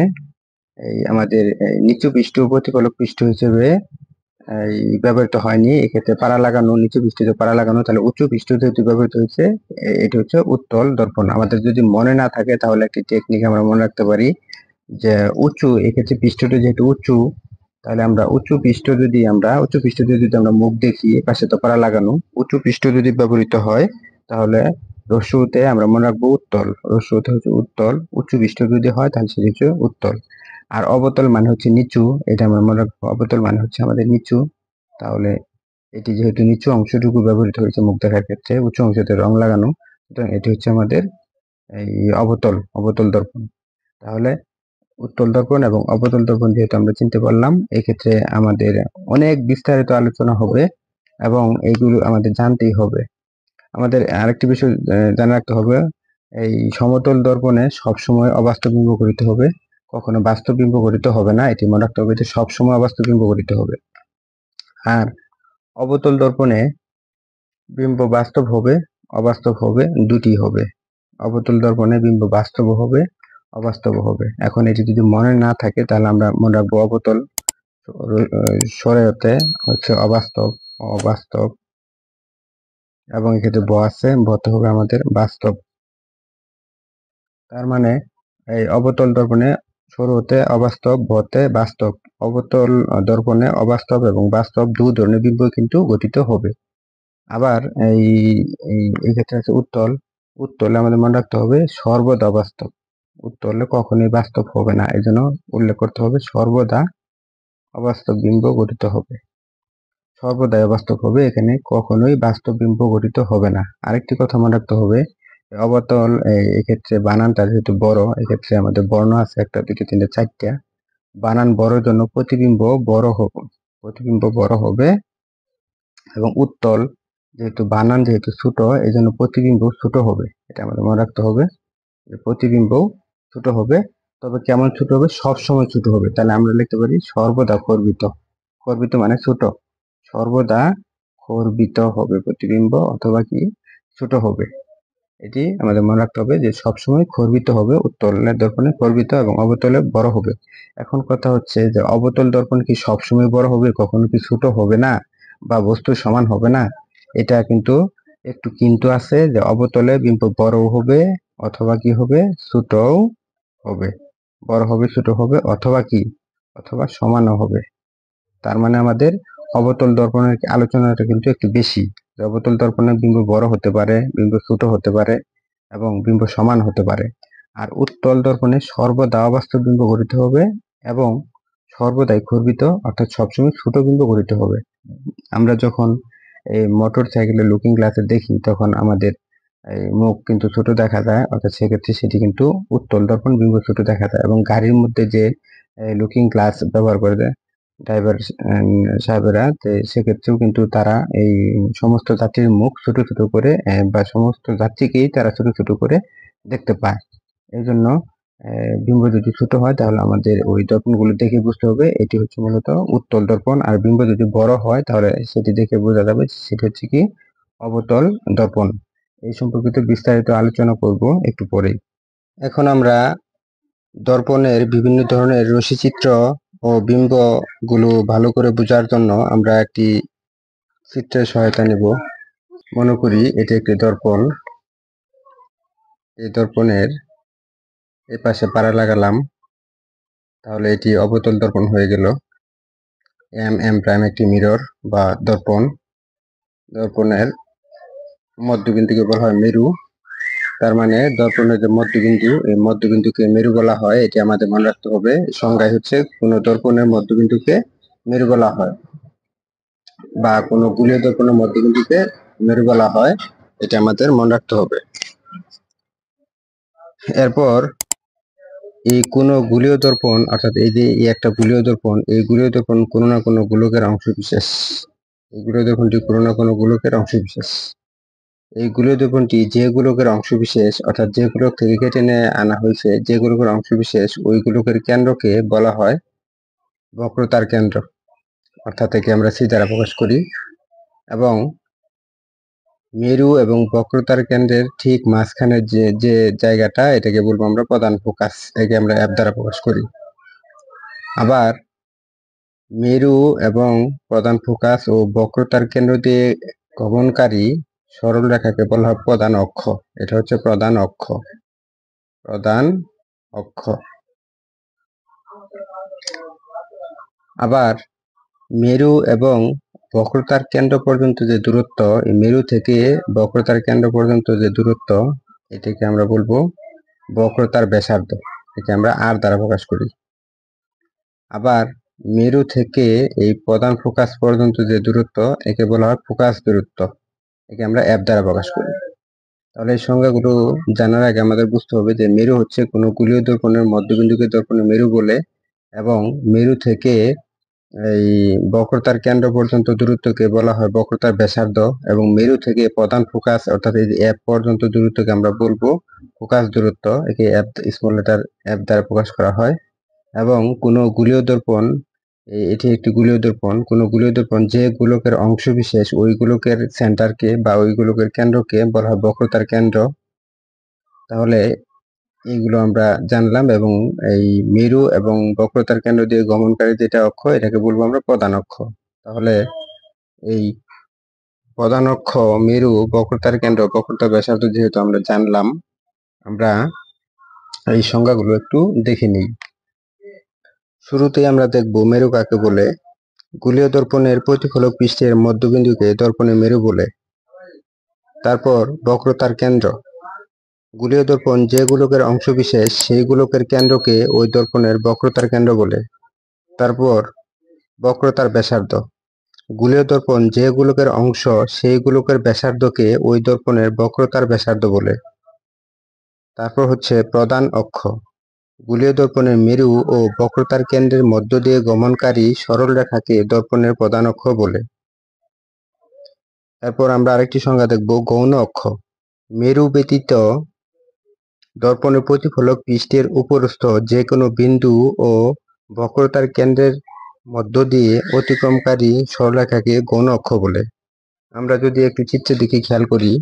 [SPEAKER 1] এই আমাদের নিচু পৃষ্ঠ প্রতিফলক পৃষ্ঠ হিসেবে ব্যবহৃত হয়নি। এক্ষেত্রে পাড়া লাগানো, নিচু পৃষ্ঠে পাড়া লাগানো, তাহলে উঁচু পৃষ্ঠ যেহেতু ব্যবহৃত হয়েছে, এটি হচ্ছে উত্তল দর্পণ। আমাদের যদি মনে না থাকে তাহলে একটি টেকনিক আমরা মনে রাখতে পারি যে উঁচু, এক্ষেত্রে পৃষ্ঠটি যেহেতু উঁচু, তাহলে আমরা উঁচু পৃষ্ঠ যদি আমরা মুখ দেখি, পাশে তো পারা লাগানো, উঁচু পৃষ্ঠ যদি ব্যবহৃত হয় তাহলে রস্যুতে আমরা মনে রাখবো উত্তল। রস্যুতে হচ্ছে উত্তল। উঁচু পৃষ্ঠ যদি হয় তাহলে সেটি হচ্ছে উত্তল। আর অবতল মানে হচ্ছে নিচু, এটা আমরা মনে রাখবো। অবতল মানে হচ্ছে আমাদের নিচু। তাহলে এটি যেহেতু নিচু অংশটুকু ব্যবহৃত হয়েছে মুখ দেখার ক্ষেত্রে, উঁচু অংশতে রং লাগানো, সুতরাং এটি হচ্ছে আমাদের এই অবতল দর্পণ। তাহলে উত্তল দর্পণ এবং অবতল দর্পণ যেহেতু আমরা চিনতে পারলাম, এক্ষেত্রে আমাদের অনেক বিস্তারিত আলোচনা হবে এবং এইগুলো আমাদের জানতেই হবে। আমাদের আরেকটি বিষয় জানা রাখতে হবে, এই সমতল দর্পণে সবসময় অবাস্তব বিম্ব গঠিত হবে, কখনো বাস্তব বিম্ব গঠিত হবে না। এটি মনে রাখতে হবে যে সবসময় অবাস্তব বিম্ব গঠিত হবে। আর অবতল দর্পণে বিম্ব বাস্তব হবে, অবাস্তব হবে, দুটি হবে। অবতল দর্পণে বিম্ব বাস্তব হবে, অবাস্তব হবে। এখন এটি যদি মনে না থাকে তাহলে আমরা মনে রাখবো অবতল সরেয়তে হচ্ছে অবাস্তব, অবাস্তব, এবং এক্ষেত্রে ব আছে, বতে হবে আমাদের বাস্তব। তার মানে এই অবতল দর্পণে সরু হতে অবাস্তব, বতে বাস্তব। অবতল দর্পণে অবাস্তব এবং বাস্তব দু ধরনের বিম্ব কিন্তু গঠিত হবে। আবার এই ক্ষেত্রে আছে উত্তল। উত্তলে আমাদের মনে রাখতে হবে সর্বদা অবাস্তব। উত্তলে কখনোই বাস্তব হবে না, এই জন্য উল্লেখ করতে হবে সর্বদা অবাস্তব বিম্ব গঠিত হবে। সর্বদাই অবাস্তব হবে, এখানে কখনোই বাস্তব বিম্ব গঠিত হবে না। আরেকটি কথা মনে রাখতে হবে, অবতল এক্ষেত্রে বানানটা যেহেতু বড়, এক্ষেত্রে আমাদের বর্ণ আছে 1 2 3 4টা। বানান বড় জন্য প্রতিবিম্ব বড় হবে, এবং উত্তল যেহেতু ছোট, এই জন্য প্রতিবিম্ব ছোট হবে। এটা আমাদের মনে রাখতে হবে যে প্রতিবিম্ব ছোট হবে। তবে কেমন ছোট হবে? সব সময় ছোট হবে। তাহলে আমরা লিখতে পারি সর্বদা খর্বিত। খর্বিত মানে ছোট। সর্বদা খর্বিত হবে প্রতিবিম্ব, অথবা কি ছোট হবে। এটি আমাদের মনে রাখতে হবে যে সবসময় খর্বিত হবে, উত্তলের দর্পণে খর্বিত এবং অবতলে বড় হবে। এখন কথা হচ্ছে যে অবতল দর্পণ কি সবসময় বড় হবে, কখনো কি ছোট হবে না, বা বস্তু সমান হবে না? এটা কিন্তু একটু কিন্তু আছে, যে অবতলে বিম্ব বড়ও হবে, অথবা কি হবে, ছোটও হবে। বড় হবে, ছোট হবে, অথবা কি, অথবা সমানও হবে। তার মানে আমাদের অবতল দর্পণের আলোচনাটা কিন্তু একটু বেশি। অবতল দর্পণে বিম্ব বড় হতে পারে, বিম্ব ছোট হতে পারে, এবং বিম্ব সমান হতে পারে। আর উত্তল দর্পণে সর্বদা অবাস্তব বিম্ব গঠিত হবে এবং সর্বদাই খর্বিত, অর্থাৎ সবসময় ছোট বিম্ব গঠিত হবে। আমরা যখন এই মোটর সাইকেলের লুকিং গ্লাসে দেখি, তখন আমাদের এই মুখ কিন্তু ছোট দেখা যায়, অর্থাৎ সেক্ষেত্রে সেটি কিন্তু উত্তল দর্পণ বিম্ব ছোট দেখা যায়। এবং গাড়ির মধ্যে যে লুকিং গ্লাস ব্যবহার করে দেয় ড্রাইভার সাহেবেরা, সেক্ষেত্রেও কিন্তু তারা এই সমস্ত যাত্রীর মুখ ছোট ছোট করে, বা সমস্ত যাত্রীকেই তারা ছোট ছোট করে দেখতে পায়। এই জন্য বিম্ব যদি ছোট হয় তাহলে আমাদের ওই দর্পণগুলো দেখে বুঝতে হবে এটি হচ্ছে মূলত উত্তল দর্পণ। আর বিম্ব যদি বড় হয় তাহলে সেটি দেখে বোঝা যাবে সেটি হচ্ছে কি অবতল দর্পণ। এই সম্পর্কিত বিস্তারিত আলোচনা করব একটু পরেই। এখন আমরা দর্পণের বিভিন্ন ধরনের রশ্মিচিত্র ও বিম্ব গুলো ভালো করে বোঝার জন্য আমরা একটি চিত্রের সহায়তা নেব। মনে করি এটি একটি দর্পণ। এই দর্পণের এই পাশে পাড়া লাগালাম, তাহলে এটি অবতল দর্পণ হয়ে গেল। এম প্রাইম একটি মিরর বা দর্পণ। দর্পণের মধ্যবিন্দুকে বলা হয় মেরু। তার মানে দর্পণের যে মধ্যবিন্দু, এই মধ্যবিন্দুকে মেরু বলা হয়। এটি আমাদের মনে রাখতে হবে। সংজ্ঞায় হচ্ছে কোন দর্পণের মধ্যবিন্দুকে মেরু বলা হয়, বা কোন গোলীয় দর্পণের মধ্যবিন্দুকে মেরু বলা হয়, এটা আমাদের মনে রাখতে হবে। এরপর এই কোন গোলীয় দর্পণ, অর্থাৎ এই যে একটা গোলীয় দর্পণ, এই গোলীয় দর্পণ কোনো না কোনো গোলকের অংশ বিশেষ। এই গোলীয় দর্পণটি কোনো না কোনো গোলকের অংশ বিশেষ। এই গোলীয় দর্পণটি যে গোলকের অংশ বিশেষ, অর্থাৎ যে গোলক থেকে কেটে নিয়ে আনা হয়েছে, যে গোলকের অংশ বিশেষ, ওই গোলকের কেন্দ্রকে বলা হয় বক্রতার কেন্দ্র, অর্থাৎ একে আমরা সি দ্বারা প্রকাশ করি। এবং মেরু এবং বক্রতার কেন্দ্রের ঠিক মাঝখানের যে জায়গাটা, এটাকে বলবো আমরা প্রধান ফোকাস, একে আমরা এফ দ্বারা প্রকাশ করি। আবার মেরু এবং প্রধান ফোকাস ও বক্রতার কেন্দ্র দিয়ে গমনকারী সরল রেখাকে বলা হয় প্রধান অক্ষ। এটা হচ্ছে প্রধান অক্ষ। প্রধান অক্ষ। আবার মেরু এবং বক্রতার কেন্দ্র পর্যন্ত যে দূরত্ব, এই মেরু থেকে বক্রতার কেন্দ্র পর্যন্ত যে দূরত্ব, এটাকে আমরা বলবো বক্রতার ব্যাসার্ধ। একে আমরা আর দ্বারা প্রকাশ করি। আবার মেরু থেকে এই প্রধান ফোকাস পর্যন্ত যে দূরত্ব, একে বলা হয় ফোকাস দূরত্ব। একে আমরা এফ দ্বারা প্রকাশ করি। তাহলে এই সংজ্ঞাগুলো জানার আগে আমাদের বুঝতে হবে যে মেরু হচ্ছে কোনো গোলীয় দর্পণের মধ্যবিন্দুকে দর্পণের মেরু বলে, এবং মেরু থেকে এই বক্রতার কেন্দ্র পর্যন্ত দূরত্বকে বলা হয় বক্রতার ব্যাসার্ধ, এবং মেরু থেকে প্রধান ফোকাস অর্থাৎ এই এফ পর্যন্ত দূরত্বকে আমরা বলবো ফোকাস দূরত্ব। একে এফ স্মল লেটার এফ দ্বারা প্রকাশ করা হয়। এবং কোনো গোলীয় দর্পণ, এটি একটি গোলীয় দর্পণ, কোনো গোলীয় দর্পণ যে গোলকের অংশ বিশেষ ওই গোলকের সেন্টারকে বা ওই গোলকের কেন্দ্রকে বলা হয় বক্রতার কেন্দ্র। তাহলে এইগুলো আমরা জানলাম, এবং এই মেরু এবং বক্রতার কেন্দ্র দিয়ে গমনকারী যেটা অক্ষ, এটাকে বলবো আমরা প্রধান অক্ষ। তাহলে এই প্রধান অক্ষ, মেরু, বক্রতার কেন্দ্র, বক্রতার ব্যাসার্ধ যেহেতু আমরা জানলাম, আমরা এই সংজ্ঞাগুলো একটু দেখে নিই। শুরুতেই আমরা দেখব মেরু কাকে বলে। গোলীয় দর্পণের প্রতিফলক পৃষ্ঠের মধ্যবিন্দুকে দর্পণের মেরু বলে। তারপর বক্রতার কেন্দ্র, গোলীয় দর্পণ যে গোলকের অংশবিশেষ সেই গোলকের কেন্দ্রকে ওই দর্পণের বক্রতার কেন্দ্র বলে। তারপর বক্রতার ব্যাসার্ধ, গোলীয় দর্পণ যে গোলকের অংশ সেই গোলকের ব্যাসার্ধকে ওই দর্পণের বক্রতার ব্যাসার্ধ বলে। তারপর হচ্ছে প্রধান অক্ষ, গোলীয় দর্পণের মেরু ও বক্রতার কেন্দ্রের মধ্য দিয়ে গমনকারী সরল রেখাকে দর্পণের প্রধান অক্ষ বলে। এরপর আমরা আরেকটি সংজ্ঞা দেখব, গৌণ অক্ষ, মেরু ব্যতীত দর্পণের প্রতিফলক পৃষ্ঠের উপরস্থ যে কোনো বিন্দু ও বক্রতার কেন্দ্রের মধ্য দিয়ে অতিক্রমকারী সরলরেখাকে গৌণ অক্ষ বলে। আমরা যদি একটু চিত্রের দিকে খেয়াল করি,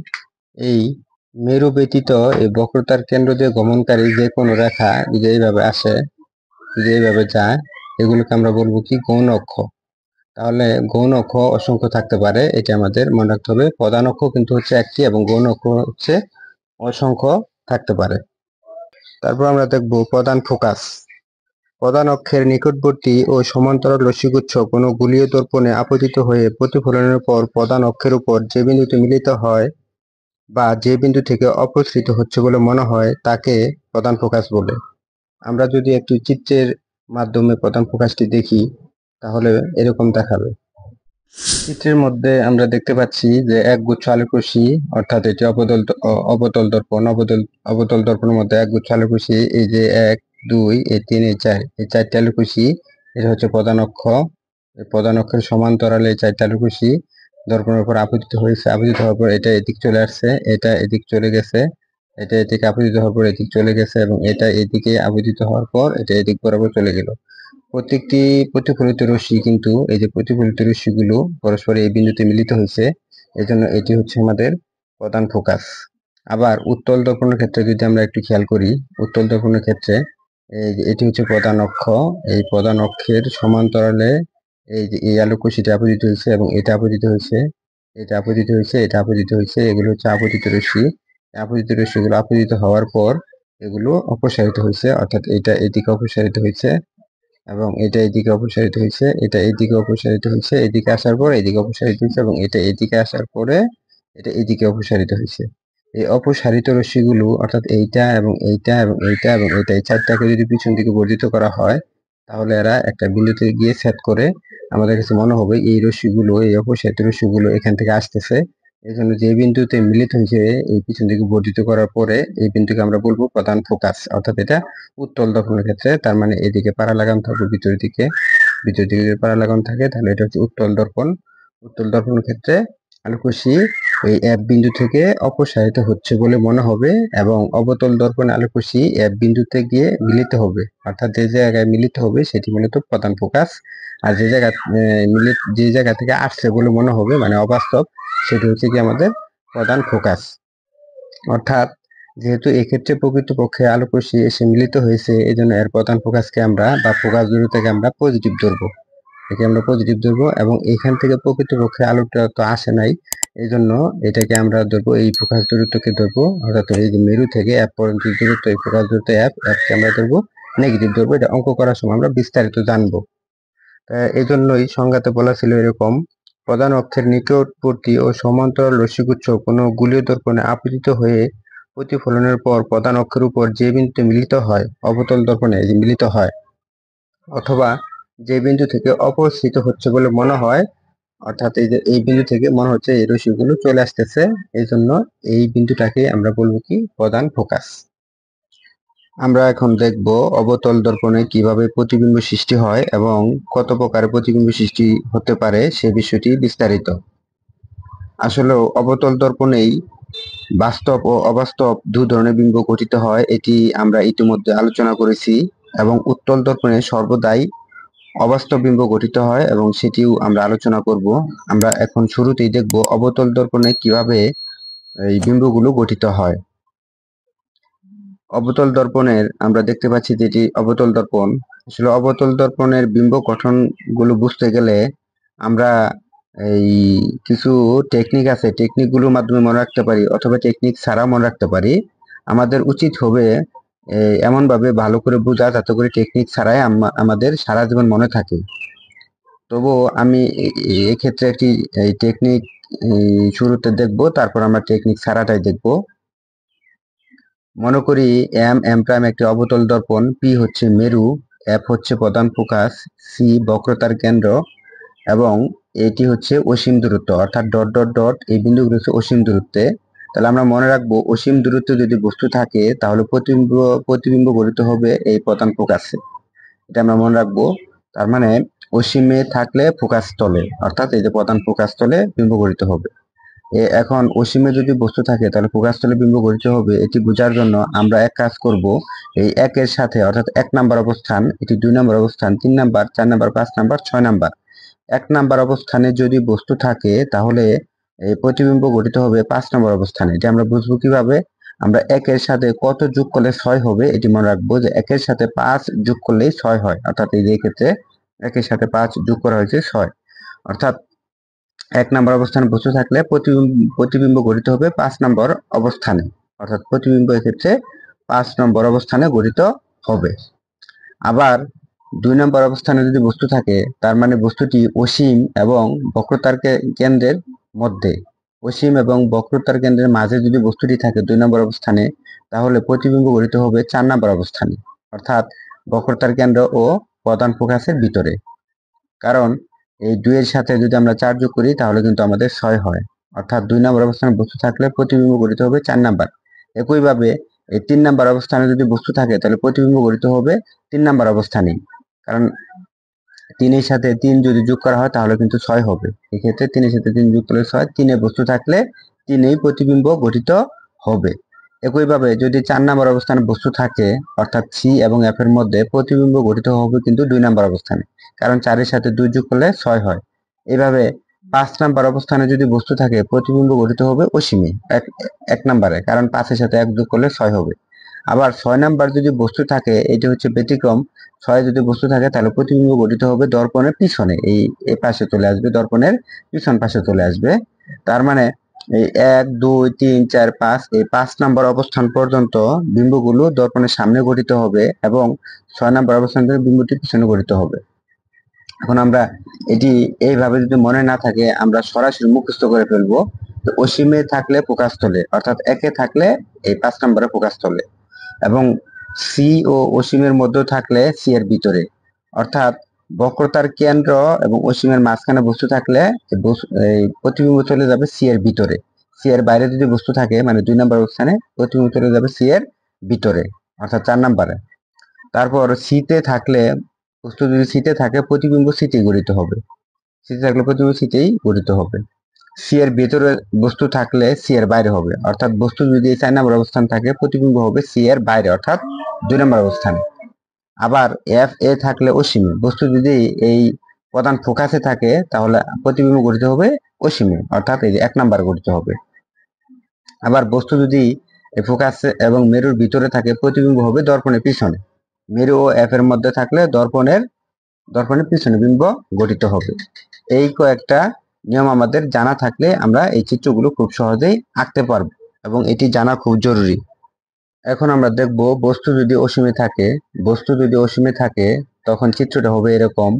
[SPEAKER 1] এই মেরু ব্যতীত এই বক্রতার কেন্দ্র দিয়ে গমনকারী যে কোনো রেখা যদি এইভাবে আসে, যদি এইভাবে যায়, এগুলোকে আমরা বলবো কি গৌণ অক্ষ। তাহলে গৌণ অক্ষ অসংখ্য থাকতে পারে, এটা আমাদের মনে রাখতে হবে। প্রধান অক্ষ কিন্তু হচ্ছে একটি এবং গৌণ অক্ষ হচ্ছে অসংখ্য থাকতে পারে। তারপর আমরা দেখব প্রধান ফোকাস, প্রধান অক্ষের নিকটবর্তী ও সমান্তরাল রশ্মিগুচ্ছ কোনো গোলীয় দর্পণে আপতিত হয়ে প্রতিফলনের পর প্রধান অক্ষের উপর যে বিন্দুতে মিলিত হয় বা যে বিন্দু থেকে অপসৃত হচ্ছে বলে মনে হয় তাকে প্রধান ফোকাস বলে। আমরা যদি একটু চিত্রের মাধ্যমে প্রধান ফোকাসটি দেখি, তাহলে এরকম দেখাবে। চিত্রের মধ্যে আমরা দেখতে পাচ্ছি যে একগুচ্ছ আলোকরশ্মি, অর্থাৎ এটি অবতল দর্পণ। অবতল দর্পণের মধ্যে একগুচ্ছ আলোকরশ্মি, এই যে 1, 2, 3, 4, এই 4টি আলোকরশ্মি, এটা হচ্ছে প্রধান অক্ষ। এই প্রধান অক্ষের সমান্তরালে এই 4টি আলোকরশ্মি দর্পণের উপর আপতিত হয়েছে। আপতিত হওয়ার পর এটা এদিক চলে আসছে, এটা এদিক চলে গেছে, এটা এদিকে আপতিত হওয়ার পর এদিক চলে গেছে, এবং এটা এদিকে আপতিত হওয়ার পর এটা এদিক বরাবর চলে গেল। প্রত্যেকটি প্রতিফলিত রশ্মি কিন্তু এই যে প্রতিফলিত রশ্মিগুলো পরস্পর এই বিন্দুতে মিলিত হয়েছে, এজন্য এটি হচ্ছে আমাদের প্রধান ফোকাস। আবার উত্তল দর্পণের ক্ষেত্রে যদি আমরা একটু খেয়াল করি, উত্তল দর্পণের ক্ষেত্রে এটি হচ্ছে প্রধান অক্ষ। এই প্রধান অক্ষের সমান্তরালে এই যে এই আলোকরশ্মিটা আপতিত হয়েছে, এবং এটা আপতিত হয়েছে, এটা আপতিত হয়েছে, এটা আপতিত হয়েছে, এগুলো হচ্ছে আপতিত রশ্মি। আপতিত রশ্মিগুলো আপতিত হওয়ার পর এগুলো অপসারিত হয়েছে, অর্থাৎ এটা এদিকে অপসারিত হয়েছে, এবং এটা এদিকে অপসারিত হয়েছে, এটা এদিকে অপসারিত হয়েছে, এদিকে আসার পর এদিকে অপসারিত হয়েছে, এবং এটা এদিকে আসার পরে এটা এদিকে অপসারিত হয়েছে। এই অপসারিত রশ্মিগুলো, অর্থাৎ এইটা এবং এইটা এবং এইটা এবং এইটা, এই 4টাকে যদি পিছন দিকে বর্ধিত করা হয়, তাহলে এরা একটা বিন্দুতে গিয়ে ছেদ করে আমাদের কাছে মনে হবে এই রশ্মিগুলো, এই অপসারিত রশ্মিগুলো এখান থেকে আসতেছে। এই জন্য যে বিন্দুতে মিলিত হয়েছে এই পিছন দিকে বর্ধিত করার পরে এই বিন্দুকে আমরা বলবো প্রধান ফোকাস, অর্থাৎ এটা উত্তল দর্পণের ক্ষেত্রে। তার মানে এদিকে পারা লাগানো থাকবে ভিতর দিকে যদি পারা লাগানো থাকে, তাহলে এটা হচ্ছে উত্তল দর্পণ। উত্তল দর্পণের ক্ষেত্রে আলোকরশ্মি এই এফ বিন্দু থেকে অপসারিত হচ্ছে বলে মনে হবে, এবং অবতল দর্পণে আলোকরশ্মি এফ বিন্দুতে গিয়ে মিলিত হবে, অর্থাৎ যে জায়গায় মিলিত হবে সেটি মূলত প্রধান ফোকাস। আর যে জায়গা থেকে আসছে বলে মনে হবে, মানে অবাস্তব, সেটি হচ্ছে কি আমাদের প্রধান ফোকাস। অর্থাৎ যেহেতু এক্ষেত্রে প্রকৃতপক্ষে আলোকরশ্মি এসে মিলিত হয়েছে, এই জন্য এর প্রধান ফোকাসকে আমরা বা ফোকাস দূরত্বকে আমরা পজিটিভ ধরবো, একে আমরা পজিটিভ ধরবো। এবং এখান থেকে প্রকৃতপক্ষে আলোকটা তো আসে নাই, এই জন্য এটাকে আমরা ধরবো, এই ফোকাস দূরত্বকে ধরবো, অর্থাৎ এই যে মেরু থেকে এফ পর্যন্ত দূরত্ব, এই ফোকাস দূরত্ব এফকে আমরা ধরবো নেগেটিভ ধরবো। এটা অঙ্ক করার সময় আমরা বিস্তারিত জানবো। এই জন্যই সংজ্ঞাতে বলা ছিল এরকম: প্রধান অক্ষের নিকটবর্তী ও সমান্তরাল রশ্মিগুচ্ছ কোনো গোলীয় দর্পণে আপতিত হয়ে প্রতিফলনের পর প্রধান অক্ষের উপর যে বিন্দুতে মিলিত হয়, অবতল দর্পণে মিলিত হয়, অথবা যে বিন্দু থেকে অপসৃত হচ্ছে বলে মনে হয়, অর্থাৎ এই বিন্দু থেকে মনে হচ্ছে এই রশ্মিগুলো চলে আসতেছে, এই জন্য এই বিন্দুটাকে আমরা বলবো কি প্রধান ফোকাস। আমরা এখন দেখব অবতল দর্পণে কিভাবে প্রতিবিম্ব সৃষ্টি হয় এবং কত প্রকার প্রতিবিম্ব সৃষ্টি হতে পারে সে বিষয়টি বিস্তারিত। আসলে অবতল দর্পণেই বাস্তব ও অবাস্তব দুই ধরনের বিম্ব গঠিত হয়, এটি আমরা ইতিমধ্যে আলোচনা করেছি। এবং উত্তল দর্পণে সর্বদাই অবাস্তব বিম্ব গঠিত হয় এবং সেটিও আমরা আলোচনা করব। আমরা এখন শুরুতেই দেখব অবতল দর্পণে কিভাবে এই বিম্বগুলো গঠিত হয়। অবতল দর্পণের আমরা দেখতে পাচ্ছি যে এটি অবতল দর্পণ। আসলে অবতল দর্পণের বিম্ব গঠন গুলো বুঝতে গেলে আমরা এই কিছু টেকনিক আছে, টেকনিকগুলোর মাধ্যমে মনে রাখতে পারি অথবা টেকনিক ছাড়া মনে রাখতে পারি। আমাদের উচিত হবে এমন ভাবে ভালো করে বোঝা যাতে করে টেকনিক ছাড়াই আমাদের সারা জীবন মনে থাকে। তবুও আমি এক্ষেত্রে একটি টেকনিক শুরুতে দেখব, তারপর আমরা টেকনিক ছাড়াটাই দেখব। মনে করি এম প্রাইম একটি অবতল দর্পণ, পি হচ্ছে মেরু, এফ হচ্ছে প্রধান ফোকাস, সি বক্রতার কেন্দ্র এবং এটি হচ্ছে অসীম দূরত্ব, অর্থাৎ ডট ডট ডট এই বিন্দুগুলো হচ্ছে অসীম দূরত্বে। তাহলে আমরা মনে রাখবো অসীম দূরত্বে যদি বস্তু থাকে তাহলে প্রতিবিম্ব গঠিত হবে এই প্রধান ফোকাসে, এটা আমরা মনে রাখবো। তার মানে অসীমে থাকলে ফোকাস তলে, অর্থাৎ এই যে প্রধান ফোকাস তলে বিম্ব গঠিত হবে। এখন অসীমে যদি বস্তু থাকে তাহলে ফোকাসতলে বিম্ব গঠিত হবে, এটি বোঝার জন্য আমরা এক কাজ করব। এই একের সাথে অর্থাৎ 1 নাম্বার অবস্থান, এটি 2 নাম্বার অবস্থান, 3 number, 4 number, 5 number, 6 number. 1 number অবস্থানে যদি বস্তু থাকে তাহলে এই প্রতিবিম্ব গঠিত হবে 5 নম্বর অবস্থানে। এটা আমরা বুঝবো কিভাবে? আমরা একের সাথে কত যোগ করলে 6 হবে এটি মনে রাখবো, যে একের সাথে 5 যোগ করলেই 6 হয়, অর্থাৎ এই যে ক্ষেত্রে একের সাথে 5 যোগ করা হয়েছে 6, অর্থাৎ 1 নাম্বার অবস্থানে বস্তু থাকলে প্রতিবিম্ব গঠিত হবে 5 নম্বর অবস্থানে, অর্থাৎ প্রতিবিম্ব এক্ষেত্রে 5 নম্বর অবস্থানে গঠিত হবে। আবার 2 নম্বর অবস্থানে যদি বস্তু থাকে তার মানে বস্তুটি অসীম এবং বক্রতার কেন্দ্রের মধ্যে, অসীম এবং বক্রতার কেন্দ্রের মাঝে যদি বস্তুটি থাকে 2 নম্বর অবস্থানে, তাহলে প্রতিবিম্ব গঠিত হবে 4 নম্বর অবস্থানে, অর্থাৎ বক্রতার কেন্দ্র ও প্রধান ফোকাসের ভিতরে। কারণ এই 2 এর সাথে যদি আমরা 4 যোগ করি তাহলে কিন্তু আমাদের 6 হয়, অর্থাৎ 2 নম্বর অবস্থানে বস্তু থাকলে প্রতিবিম্ব গঠিত হবে 4 নাম্বার। একইভাবে এই 3 নাম্বার অবস্থানে যদি বস্তু থাকে তাহলে প্রতিবিম্ব গঠিত হবে 3 নাম্বার অবস্থানে, কারণ 3 এর সাথে 3 যদি যোগ করা হয় তাহলে কিন্তু 6 হবে। এক্ষেত্রে 3 এর সাথে 3 যোগ করলে 6, 3 এ বস্তু থাকলে 3 এই প্রতিবিম্ব গঠিত হবে। একইভাবে যদি 4 নাম্বার অবস্থানে বস্তু থাকে অর্থাৎ সি এবং এফ এর মধ্যে, প্রতিবিম্ব গঠিত হবে কিন্তু 2 নাম্বার অবস্থানে, কারণ 4 এর সাথে 2 যোগ করলে 6 হয়। এভাবে 5 নাম্বার অবস্থানে যদি বস্তু থাকে প্রতিবিম্ব গঠিত হবে অসীমে 1 নাম্বারে, কারণ 5 এর সাথে 1 যোগ করলে 6 হবে। আবার 6 নাম্বার যদি বস্তু থাকে, এটি হচ্ছে ব্যতিক্রম, 6 যদি বস্তু থাকে তাহলে প্রতিবিম্ব গঠিত হবে দর্পণের পিছনে, এই পাশে চলে আসবে, দর্পণের পিছন পাশে চলে আসবে। তার মানে এই 1 2 3 4 5 এই 5 নাম্বার অবস্থান পর্যন্ত বিম্বগুলো দর্পণের সামনে গঠিত হবে এবং 6 নাম্বার অবস্থান থেকে বিম্বটি পিছনে গঠিত হবে। এখন আমরা এটি এইভাবে যদি মনে না থাকে আমরা সরাসরি মুখস্থ করে ফেলবো। অসীমে থাকলে ফোকাসতলে, অর্থাৎ একে থাকলে এই 5 নম্বরে ফোকাসতলে, এবং সি ও অসীমের মধ্যে থাকলে সি এর ভিতরে, অর্থাৎ বক্রতার কেন্দ্র এবং অসীমের মাঝখানে বস্তু থাকলে এই প্রতিবিম্ব চলে যাবে সি এর ভিতরে। সি এর বাইরে যদি বস্তু থাকে মানে 2 নম্বর অবস্থানে প্রতিবিম্ব চলে যাবে সি এর ভিতরে, অর্থাৎ 4 নম্বরে। তারপর সিতে থাকলে বস্তু যদি সিতে থাকে প্রতিবিম্ব সিতে গঠিত হবে, সিতে থাকলে প্রতিবিম্ব সিতেই গঠিত হবে। সি এর ভেতরে বস্তু থাকলে সি এর বাইরে হবে, অর্থাৎ বস্তু যদি 4 নম্বর অবস্থান থাকে প্রতিবিম্ব হবে সি এর বাইরে, অর্থাৎ 2 নম্বর অবস্থানে। আবার এফ এ থাকলে অসীমে, বস্তু যদি এই প্রধান ফোকাসে থাকে তাহলে প্রতিবিম্ব গঠিত হবে অসীমে, অর্থাৎ এই যে 1 নাম্বার গঠিত হবে। আবার বস্তু যদি ফোকাস এবং মেরুর ভিতরে থাকে প্রতিবিম্ব হবে দর্পণের পিছনে, মেরু ও এফ এর মধ্যে থাকলে দর্পণের পিছনে বিম্ব গঠিত হবে। এই কয়েকটা নিয়ম আমাদের জানা থাকলে আমরা এই চিত্রগুলো খুব সহজেই আঁকতে পারবো এবং এটি জানা খুব জরুরি। এখন আমরা দেখব বস্তু যদি অসীমে থাকে তখন চিত্রটা হবে এরকম।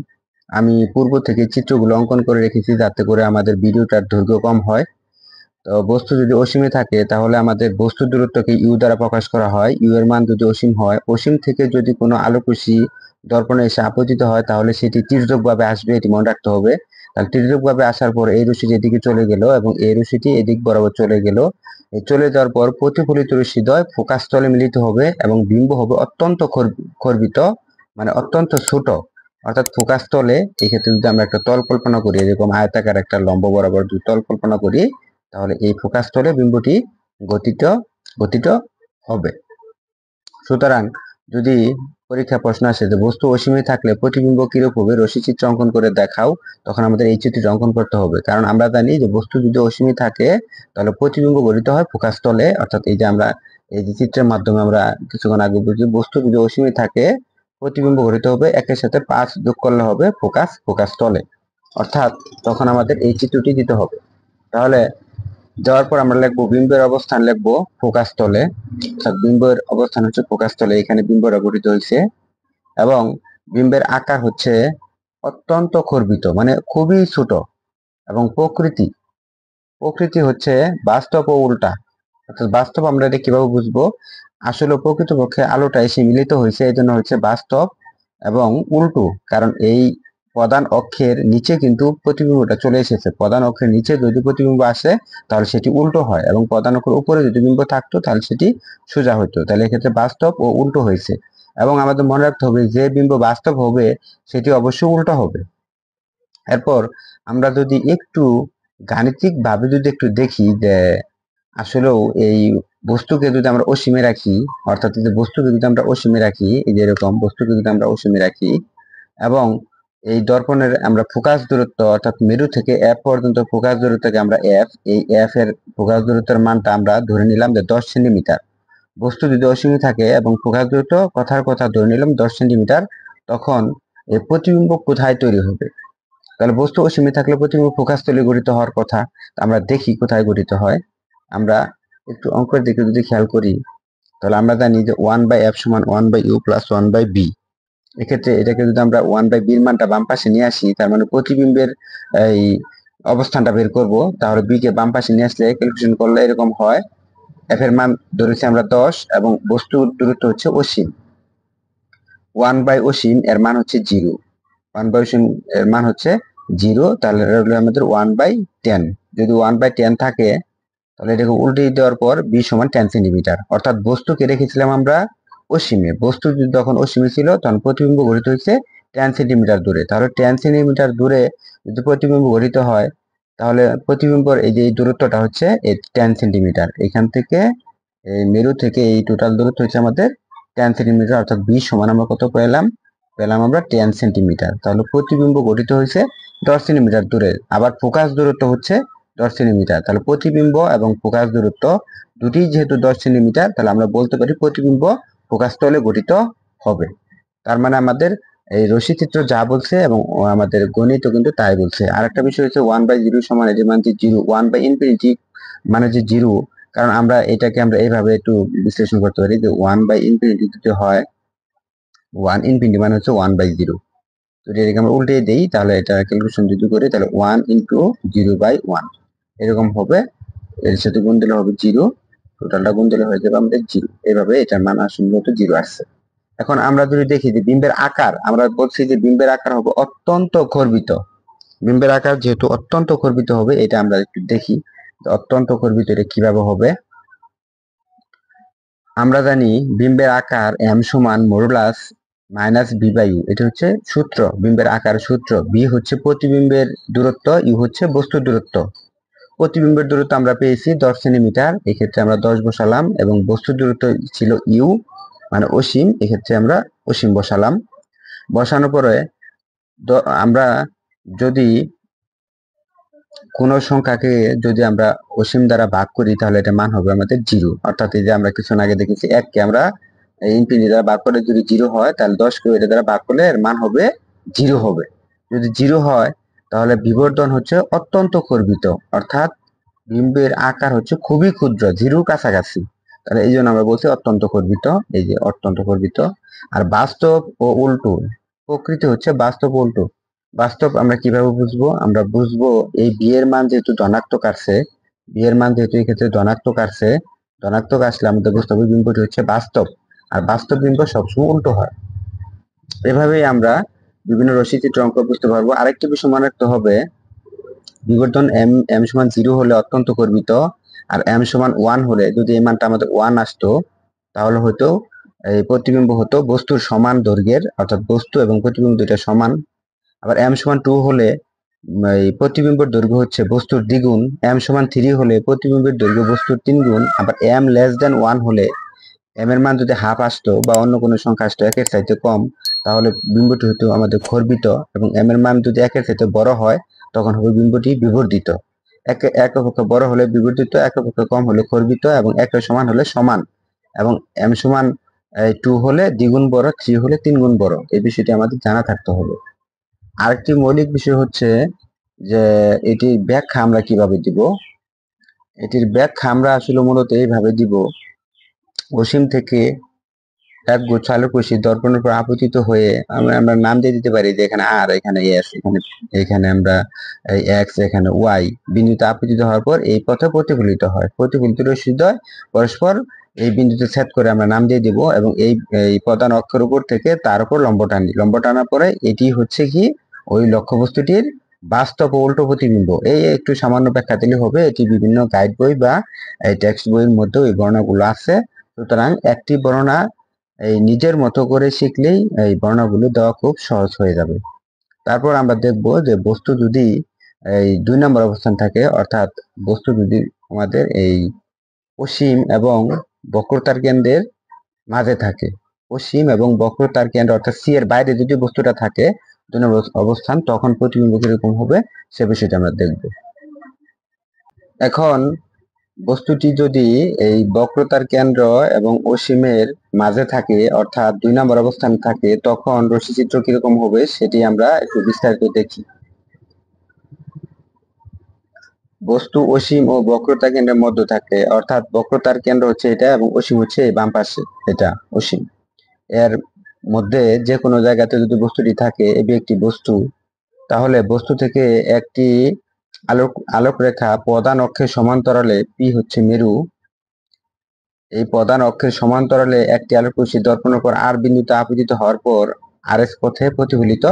[SPEAKER 1] আমি পূর্ব থেকে চিত্রগুলো অঙ্কন করে রেখেছি যাতে করে আমাদের ভিডিওটার দৈর্ঘ্য কম হয়। তো বস্তু যদি অসীমে থাকে তাহলে আমাদের বস্তুর দূরত্বকে ইউ দ্বারা প্রকাশ করা হয়। ইউ এর মান যদি অসীম হয়, অসীম থেকে যদি কোনো আলোকরশ্মি দর্পণে এসে আপতিত হয় তাহলে সেটি তির্যকভাবে আসবে, এটি মনে রাখতে হবে। তাহলে তির্যকভাবে আসার পর এই রশ্মিটি এদিকে চলে গেল এবং এই রশ্মিটি এদিক বরাবর চলে গেল। এই চলে যাওয়ার পর প্রতিফলিত রশ্মিদ্বয় ফোকাস তলে মিলিত হবে এবং বিম্ব হবে অত্যন্ত খর্বিত, মানে অত্যন্ত ছোট। অর্থাৎ ফোকাস তলে এক্ষেত্রে যদি আমরা একটা তল কল্পনা করি, এরকম আয়তাকার একটা লম্ব বরাবর যদি তল কল্পনা করি, তাহলে এই ফোকাস তলে বিম্বটি গতিত গতিত হবে। সুতরাং যদি পরীক্ষা প্রশ্ন আসে যে বস্তু অসীমে থাকলে প্রতিবিম্ব কিরূপ হবে, রশ্মি চিত্র অঙ্কন করে দেখাও, তখন আমাদের এই চিত্রটি অঙ্কন করতে হবে। কারণ আমরা জানি যে বস্তু যদি অসীমে থাকে তাহলে প্রতিবিম্ব গঠিত হয় ফোকাস তলে। অর্থাৎ এই যে আমরা এই যে চিত্রের মাধ্যমে আমরা কিছুক্ষণ আগে বুঝি, বস্তু যদি অসীমে থাকে প্রতিবিম্ব গঠিত হবে, একের সাথে 5 যোগ করলে হবে ফোকাস তলে। অর্থাৎ তখন আমাদের এই চিত্রটি দিতে হবে। তাহলে যাওয়ার পর আমরা লিখবো বিম্বের অবস্থান, লিখবো ফোকাস তলে। অর্থাৎ বিম্বের অবস্থান হচ্ছে ফোকাস তলে, এখানে বিম্বটা গঠিত হয়েছে এবং বিম্বের আকার হচ্ছে অত্যন্ত খর্বিত, মানে খুবই ছোট। এবং প্রকৃতি হচ্ছে বাস্তব ও উল্টা। অর্থাৎ বাস্তব আমরা এটা কিভাবে বুঝবো, আসলে প্রকৃতপক্ষে আলোটা এসে মিলিত হয়েছে, এই জন্য হচ্ছে বাস্তব এবং উল্টো। কারণ এই প্রধান অক্ষের নিচে কিন্তু প্রতিবিম্বটা চলে এসেছে। প্রধান অক্ষের নিচে যদি প্রতিবিম্ব আসে তাহলে সেটি উল্টো হয়, এবং প্রধান অক্ষের উপরে যদি বিম্ব থাকতো তাহলে সেটি সোজা হতো। তাহলে এক্ষেত্রে বাস্তব ও উল্টো হয়েছে। এবং আমাদের মনে রাখতে হবে যে বিম্ব বাস্তব হবে সেটি অবশ্যই উল্টো হবে। এরপর আমরা যদি একটু গাণিতিক ভাবে যদি একটু দেখি যে আসলেও এই বস্তুকে যদি আমরা অসীমে রাখি, অর্থাৎ এই যে বস্তুকে যদি আমরা অসীমে রাখি, এই যে এরকম বস্তুকে যদি আমরা অসীমে রাখি এবং এই দর্পণের আমরা ফোকাস দূরত্ব অর্থাৎ মেরু থেকে এফ পর্যন্ত ফোকাস দূরত্বকে আমরা এই এফ এর ফোকাস দূরত্বের মানটা আমরা ধরে নিলাম যে 10 সেন্টিমিটার। বস্তু যদি অসীমে থাকে এবং ফোকাস দূরত্ব কথার কথা ধরে নিলাম 10 সেন্টিমিটার, তখন এই প্রতিবিম্ব কোথায় তৈরি হবে? তাহলে বস্তু অসীমে থাকলে প্রতিবিম্ব ফোকাস তলে গঠিত হওয়ার কথা। আমরা দেখি কোথায় গঠিত হয়। আমরা একটু অঙ্কের দিকে যদি খেয়াল করি তাহলে আমরা জানি যে 1/f সমান 1/u প্লাস 1/b। এক্ষেত্রে এটাকে যদি আমরা 1/b এর মানটা বাম পাশে নিয়ে আসি, তার মানে প্রতিবিম্বের এই অবস্থানটা বের করব, তাহলে b কে বাম পাশে নিয়ে আসলে ক্যালকুলেশন করলে এরকম হয়। f এর মান ধরেছি আমরা 10 এবং বস্তুর দূরত্ব হচ্ছে অসীম। 1 বাই অসীম এর মান হচ্ছে 0। 1 বাই অসীম এর মান হচ্ছে 0, তাহলে রইল আমাদের 1/10। যদি 1/10 থাকে তাহলে এটাকে উল্টে দেওয়ার পর b সমান 10 সেন্টিমিটার। অর্থাৎ বস্তুকে রেখেছিলাম আমরা অসীমে, বস্তু যখন অসীমে ছিল তখন প্রতিবিম্ব গঠিত হয়েছে 10 সেন্টিমিটার দূরে। তাহলে 10 সেন্টিমিটার দূরে যদি প্রতিবিম্ব গঠিত হয় তাহলে প্রতিবিম্বর এই যে এই দূরত্বটা হচ্ছে 10 সেন্টিমিটার। এখান থেকে এই মেরু থেকে এই টোটাল দূরত্ব হচ্ছে আমাদের 10 সেন্টিমিটার। অর্থাৎ b সমান আমরা কত পেলাম আমরা 10 সেন্টিমিটার। তাহলে প্রতিবিম্ব গঠিত হয়েছে 10 সেন্টিমিটার দূরে। আবার ফোকাস দূরত্ব হচ্ছে 10 সেন্টিমিটার। তাহলে প্রতিবিম্ব এবং ফোকাস দূরত্ব দুটি যেহেতু 10 সেন্টিমিটার, তাহলে আমরা বলতে পারি প্রতিবিম্ব ফোকাস তলে গঠিত হবে। তার মানে আমাদের এই রশ্মি চিত্র যা বলছে এবং আমাদের গণিত কিন্তু তাই বলছে। আর একটা বিষয় হচ্ছে 1/0 সমান এর মান যে 0, 1/ইনফিনিটি মানে যে 0। কারণ আমরা এটাকে আমরা এইভাবে একটু বিশ্লেষণ করতে পারি যে 1/ইনফিনিটি যদি হয়, 1 ইনফিনিটি মানে হচ্ছে 1/0। যদি এটাকে আমরা উল্টে দেই তাহলে এটা ক্যালকুলেশন যদি করি তাহলে 1 ইন্টু 0/1 এরকম হবে। এর সাথে গুণ দিলে হবে 0, টোটালটা গুণ দিলে হয়ে যাবে আমাদের 0। এইভাবে এটার মান আসলে 0 আসছে। এখন আমরা যদি দেখি যে বিম্বের আকার, আমরা বলছি যে বিম্বের আকার হবে অত্যন্ত খর্বিত। বিম্বের আকার যেহেতু অত্যন্ত খর্বিত হবে, এটা আমরা একটু দেখি অত্যন্ত খর্বিত এটা কিভাবে হবে। আমরা জানি বিম্বের আকার m সমান মডুলাস মাইনাস b/u। এটা হচ্ছে সূত্র, বিম্বের আকার সূত্র। b হচ্ছে প্রতিবিম্বের দূরত্ব, u হচ্ছে বস্তুর দূরত্ব। প্রতিবিম্বের দূরত্ব আমরা পেয়েছি 10 সেন্টিমিটার, এক্ষেত্রে আমরা 10 বসালাম, এবং বস্তুর দূরত্ব ছিল u মানে অসীম, এক্ষেত্রে আমরা অসীম বসালাম। বসানোর পরে আমরা যদি কোন সংখ্যাকে যদি আমরা অসীম দ্বারা ভাগ করি তাহলে এটা মান হবে আমাদের 0। অর্থাৎ এই যে আমরা কিছুক্ষণ আগে দেখেছি 1 কে আমরা ইনফিনিটি দ্বারা ভাগ করলে যদি 0 হয়, তাহলে 10 কে এটা দ্বারা ভাগ করলে এর মান হবে 0 হবে। যদি 0 হয় তাহলে বিবর্ধন হচ্ছে অত্যন্ত খর্বিত, অর্থাৎ বিম্বের আকার হচ্ছে খুবই ক্ষুদ্র, 0 কাছাকাছি। তাহলে এই জন্য আমরা বলছি অত্যন্ত খর্বিত, এই যে অত্যন্ত খর্বিত। আর বাস্তব ও উল্টো, প্রকৃতি হচ্ছে বাস্তব উল্টো। বাস্তব আমরা কিভাবে বুঝবো? আমরা বুঝবো এই বি এর মান যেহেতু ধনাত্মক আসছে, বি এর মান যেহেতু এই ক্ষেত্রে ধনাত্মক আসছে, ধনাত্মক আসলে আমাদের বুঝতে হবে বিম্বটি হচ্ছে বাস্তব, আর বাস্তব বিম্ব সবসময় উল্টো হয়। এভাবেই আমরা বিভিন্ন রশ্মিচিত্র অঙ্ক বুঝতে পারবো। আরেকটি বিষয় মনে রাখতে হবে, বিবর্ধন এম সমান 0 হলে অত্যন্ত গর্বিত, আর এম সমান 1 হলে যদি এই মানটা আমাদের 1 আসতো তাহলে হয়তো এই প্রতিবিম্ব হতো বস্তুর সমান দৈর্ঘ্যের, অর্থাৎ বস্তু এবং প্রতিবিম্ব দুইটা সমান। আবার এম সমান 2 হলে এই প্রতিবিম্বের দৈর্ঘ্য হচ্ছে বস্তুর দ্বিগুণ। এম সমান 3 হলে প্রতিবিম্বের দৈর্ঘ্য বস্তুর 3 গুণ। আবার এম লেস দেন 1 হলে এম এর মান যদি হাফ আসতো বা অন্য কোনো সংখ্যা আসতো একের চাইতে কম, তাহলে বিম্বটি হতো আমাদের খর্বিত, এবং এম এর মান যদি একের চাইতে বড় হয় তখন হবে বিম্বটি বিবর্ধিত। এক অপেক্ষা বড় হলে বিবর্ধিত, এক অপেক্ষা কম হলে খর্বিত, এবং একের সমান হলে সমান, এবং এম সমান 2 হলে দ্বিগুণ বড়, 3 হলে 3 গুণ বড়। এই বিষয়টি আমাদের জানা থাকতে হবে। আরেকটি মৌলিক বিষয় হচ্ছে যে এটির ব্যাখ্যা আমরা কিভাবে দিব। এটির ব্যাখ্যা আমরা আসলে মূলত এইভাবে দিব, অসীম থেকে এক গুচ্ছ আলোক রশ্মি দর্পণের উপর আপতিত হয়ে আমরা নাম দিয়ে দিতে পারি যে এখানে আর, এখানে এস, এখানে আমরা এক্স, এখানে ওয়াই বিন্দুতে আপতিত হওয়ার পর এই পথে প্রতিফলিত হয়। প্রতিফলিত রশ্মিদ্বয় পরস্পর এই বিন্দুতে ছেদ করে আমরা নাম দিয়ে দিব, এবং এই প্রধান অক্ষের উপর থেকে তার উপর লম্ব টানি। লম্ব টানার পরে এটি হচ্ছে কি ওই লক্ষ্যবস্তুটির বাস্তব ও উল্টো প্রতিবিম্ব। এই একটু সামান্য ব্যাখ্যা দিলে হবে। এটি বিভিন্ন গাইড বই বা এই টেক্সট বইয়ের মধ্যেও এই বর্ণনাগুলো আছে। সুতরাং একটি বর্ণনা এই নিজের মতো করে শিখলেই এই বর্ণনাগুলো দেওয়া খুব সহজ হয়ে যাবে। তারপর আমরা দেখব যে বস্তু যদি এই 2 নম্বর অবস্থান থাকে, অর্থাৎ বস্তু যদি আমাদের এই অসীম এবং বক্রতার কেন্দ্রের মাঝে থাকে, অসীম এবং বক্রতার কেন্দ্র অর্থাৎ সি এর বাইরে যদি বস্তুটা থাকে 2 নম্বর অবস্থান, তখন প্রতিবিম্ব কিরকম হবে সে বিষয়টা আমরা দেখব। এখন বস্তুটি যদি এই বক্রতার কেন্দ্র এবং অসীমের মাঝে থাকে, অর্থাৎ 2 নম্বর অবস্থানে থাকে, তখন রশ্মিচিত্র কিরকম হবে সেটি আমরা একটু বিস্তারিত দেখি। বস্তু অসীম ও বক্রতার কেন্দ্রের মধ্যে থাকে, অর্থাৎ বক্রতার কেন্দ্র হচ্ছে এটা এবং অসীম হচ্ছে এই বাম পাশে, এটা অসীম। এর মধ্যে যে কোনো জায়গাতে যদি বস্তুটি থাকে, এটি একটি বস্তু, তাহলে বস্তু থেকে একটি আলোক রেখা প্রধান অক্ষের সমান্তরালে, পি হচ্ছে মেরু, এই প্রধান অক্ষের সমান্তরালে একটি আলোক রশ্মি দর্পণের উপর আর বিন্দুতে আপতিত হওয়ার পর আর এস পথে প্রতিফলিত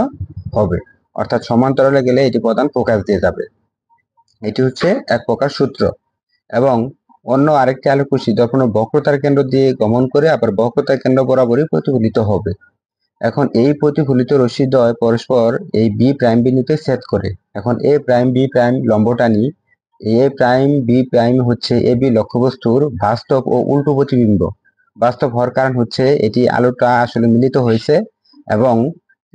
[SPEAKER 1] হবে। অর্থাৎ সমান্তরালে গেলে এটি প্রধান ফোকাস দিয়ে যাবে। এটি হচ্ছে এক প্রকার সূত্র। এবং অন্য আরেকটি আলোক রশ্মি দর্পণের বক্রতার কেন্দ্র দিয়ে গমন করে আবার বক্রতার কেন্দ্র বরাবরই প্রতিফলিত হবে। এখন এই প্রতিফলিত রশ্মিদ্বয় পরস্পর এই বি প্রাইম বিন্দুতে ছেদ করে। এখন এ প্রাইম বি প্রাইম লম্ব টানি, এ প্রাইম বি প্রাইম হচ্ছে এ বি লক্ষ্যবস্তুর বাস্তব ও উল্টো প্রতিবিম্ব। বাস্তব হওয়ার কারণ হচ্ছে এটি আলোটা আসলে মিলিত হয়েছে, এবং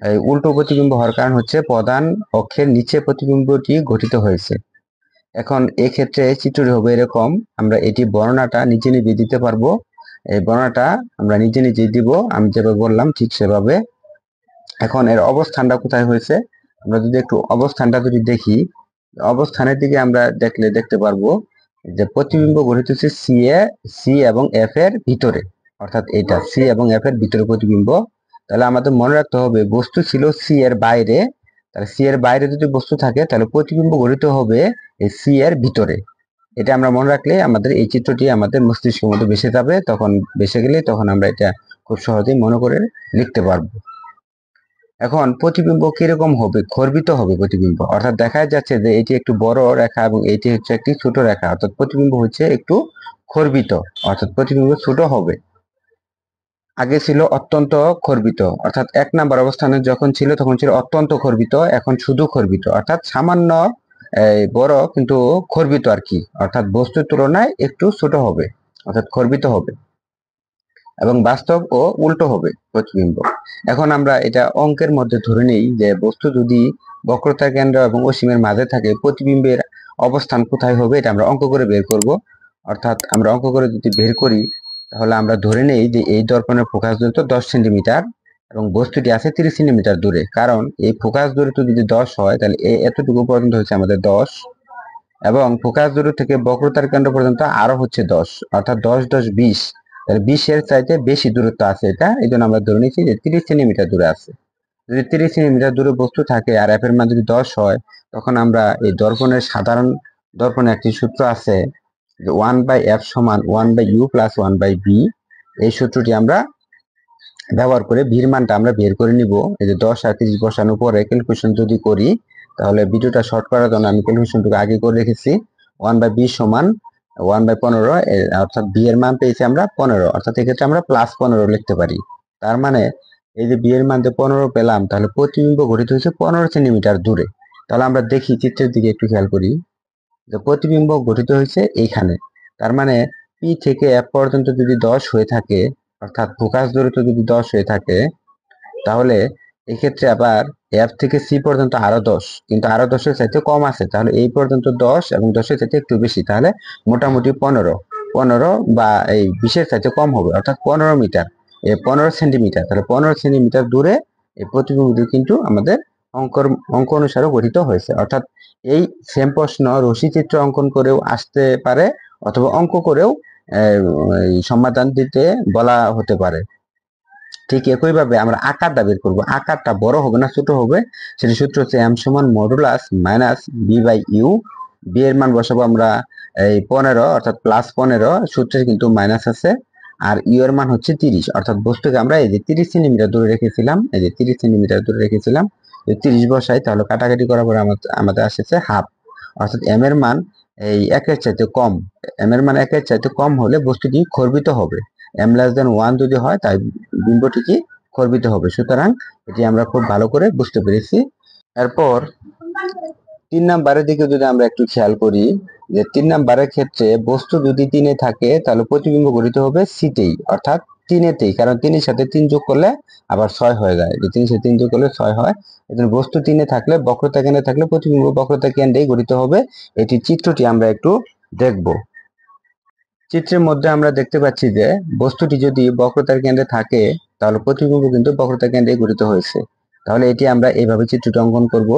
[SPEAKER 1] এই উল্টো প্রতিবিম্ব হওয়ার কারণ হচ্ছে প্রধান অক্ষের নিচে প্রতিবিম্বটি গঠিত হয়েছে। এখন এক্ষেত্রে চিত্রটি হবে এরকম, আমরা এটি বর্ণনাটা নিজে নিজে দিতে পারবো। এই বর্ণনাটা আমরা নিজে নিজে দিব, আমি যেভাবে বললাম ঠিক সেভাবে। এখন এর অবস্থানটা কোথায় হয়েছে, আমরা যদি একটু অবস্থানটা যদি দেখি, অবস্থানের দিকে আমরা দেখতে পারবো যে প্রতিবিম্ব গঠিত হচ্ছে সি এবং এফ এর ভিতরে, অর্থাৎ এটা সি এবং এফ এর ভিতরে প্রতিবিম্ব। তাহলে আমাদের মনে রাখতে হবে বস্তু ছিল সি এর বাইরে, তাহলে সি এর বাইরে যদি বস্তু থাকে তাহলে প্রতিবিম্ব গঠিত হবে এই সি এর ভিতরে। এটা আমরা মনে রাখলে আমাদের এই চিত্রটি আমাদের মস্তিষ্কের মধ্যে বেসে যাবে, তখন বেসে গেলে তখন আমরা এটা খুব সহজেই মনে করে লিখতে পারবো। এখন প্রতিবিম্ব কিরকম হবে, খর্বিত হবে প্রতিবিম্ব, অর্থাৎ দেখা যাচ্ছে যে এটি একটু বড় রেখা এবং এটি হচ্ছে একটি ছোট রেখা, অর্থাৎ প্রতিবিম্ব হচ্ছে একটু খর্বিত, অর্থাৎ প্রতিবিম্ব ছোট হবে। আগে ছিল অত্যন্ত খর্বিত, অর্থাৎ 1 নাম্বার অবস্থানে যখন ছিল তখন ছিল অত্যন্ত খর্বিত, এখন শুধু খর্বিত, অর্থাৎ সামান্য বড় কিন্তু খর্বিত আর কি, অর্থাৎ বস্তুর তুলনায় একটু ছোট হবে, অর্থাৎ খর্বিত হবে। এবং বাস্তব ও উল্টো হবে প্রতিবিম্ব। এখন আমরা এটা অঙ্কের মধ্যে ধরে নিই যে বস্তু যদি বক্রতার কেন্দ্র এবং অসীমের মাঝে থাকে, প্রতিবিম্বের অবস্থান কোথায় হবে এটা আমরা অঙ্ক করে বের করব। অর্থাৎ আমরা অঙ্ক করে যদি বের করি তাহলে আমরা ধরে নেই যে এই দর্পণের ফোকাস দূরত্ব 10 সেন্টিমিটার এবং বস্তুটি আছে 30 সেন্টিমিটার দূরে। কারণ এই ফোকাস দূরত্ব যদি 10 হয় তাহলে এতটুকু পর্যন্ত হচ্ছে আমাদের 10, এবং ফোকাস দূরত্ব থেকে বক্রতার কেন্দ্র পর্যন্ত আরো হচ্ছে 10, অর্থাৎ 10 10 20, তাহলে 20 এর চাইতে বেশি দূরত্ব আছে এটা, এই জন্য আমরা ধরে নিচ্ছি যে 30 সেন্টিমিটার দূরে আছে। যদি 30 সেন্টিমিটার দূরে বস্তু থাকে আর এফ এর মান যদি 10 হয়, তখন আমরা এই দর্পণের সাধারণ দর্পণে একটি সূত্র আছে যে 1/f সমান 1/u প্লাস 1/b। এই সূত্রটি আমরা ব্যবহার করে ভির মানটা আমরা বের করে নিব। এই যে 10 আর 30 বসানোর পরে ক্যালকুলেশন যদি করি, তাহলে ভিডিওটা শর্ট করার জন্য আমি ক্যালকুলেশনটুকু আগে করে রেখেছি। 1/b সমান 1/15, অর্থাৎ বি এর মান পেয়েছি আমরা 15, অর্থাৎ এক্ষেত্রে আমরা +15 লিখতে পারি। তার মানে এই যে বি এর মান 15 পেলাম, তাহলে প্রতিবিম্ব গঠিত হয়েছে 15 সেন্টিমিটার দূরে। তাহলে আমরা দেখি চিত্রের দিকে একটু খেয়াল করি যে প্রতিবিম্ব গঠিত হয়েছে এইখানে। তার মানে পি থেকে এফ পর্যন্ত যদি 10 হয়ে থাকে, অর্থাৎ ফোকাস দূরত্ব যদি 10 হয়ে থাকে, তাহলে এক্ষেত্রে আবার এফ থেকে সি পর্যন্ত আরো 10, কিন্তু আরো 10 এর চাইতে কম আছে। তাহলে এই পর্যন্ত 10 এবং 10 এর চাইতে একটু বেশি, তাহলে মোটামুটি 15 বা এই 20 এর চাইতে কম হবে, অর্থাৎ 15 মিটার, 15 সেন্টিমিটার। তাহলে 15 সেন্টিমিটার দূরে এই প্রতিবিম্বটি কিন্তু আমাদের অঙ্ক অনুসারে গঠিত হয়েছে। অর্থাৎ এই সেম প্রশ্ন রশ্মি চিত্র অঙ্কন করেও আসতে পারে, অথবা অঙ্ক করেও সমাধান দিতে বলা হতে পারে। ঠিক একইভাবে আমরা আকারটা বের করবো। আকারটা বড় হবে না ছোট হবে, সেটি সূত্র হচ্ছে এম সমান মডুলাস মাইনাস বি/ইউ। বি এর মান বসাবো আমরা এই 15, অর্থাৎ +15, সূত্রে কিন্তু মাইনাস আছে। আর ইউ এর মান হচ্ছে 30, অর্থাৎ বস্তুকে আমরা এই যে 30 সেন্টিমিটার দূরে রেখেছিলাম, এই যে 30 সেন্টিমিটার দূরে রেখেছিলাম, 30 বসাই, তাহলে কাটাকাটি করার পরে আমাদের আসছে হাফ। অর্থাৎ এম এর মান এই 1 চাইতে কম। এম এর মান 1 চাইতে কম হলে বস্তুটি খর্বিত হবে। m<1 যদি হয়, তাই বিম্বটি কি খর্বিত হবে। সুতরাং এটি আমরা খুব ভালো করে বুঝতে পেরেছি। এরপর 3 নাম্বারের দিকে যদি আমরা একটু খেয়াল করি, যে 3 নাম্বারের ক্ষেত্রে বস্তু যদি 3-এ থাকে, তাহলে প্রতিবিম্ব গঠিত হবে সিতেই, অর্থাৎ 3-এতেই, কারণ 3-এর সাথে 3 যোগ করলে আবার 6 হয়ে যায়। যে 3-এর সাথে 3 যোগ করলে 6 হয়। এজন্য বস্তু 3-এ থাকলে, বক্রতা কেন্দ্রে থাকলে প্রতিবিম্ব বক্রতা কেন্দ্রেই গঠিত হবে। এটি চিত্রটি আমরা একটু দেখব। চিত্রের মধ্যে আমরা দেখতে পাচ্ছি যে বস্তুটি যদি বক্রতার কেন্দ্রে থাকে, তাহলে প্রতিবিম্ব কিন্তু বক্রতার কেন্দ্রে গঠিত হয়েছে। তাহলে এটি আমরা এইভাবে চিত্রটি অঙ্কন করব।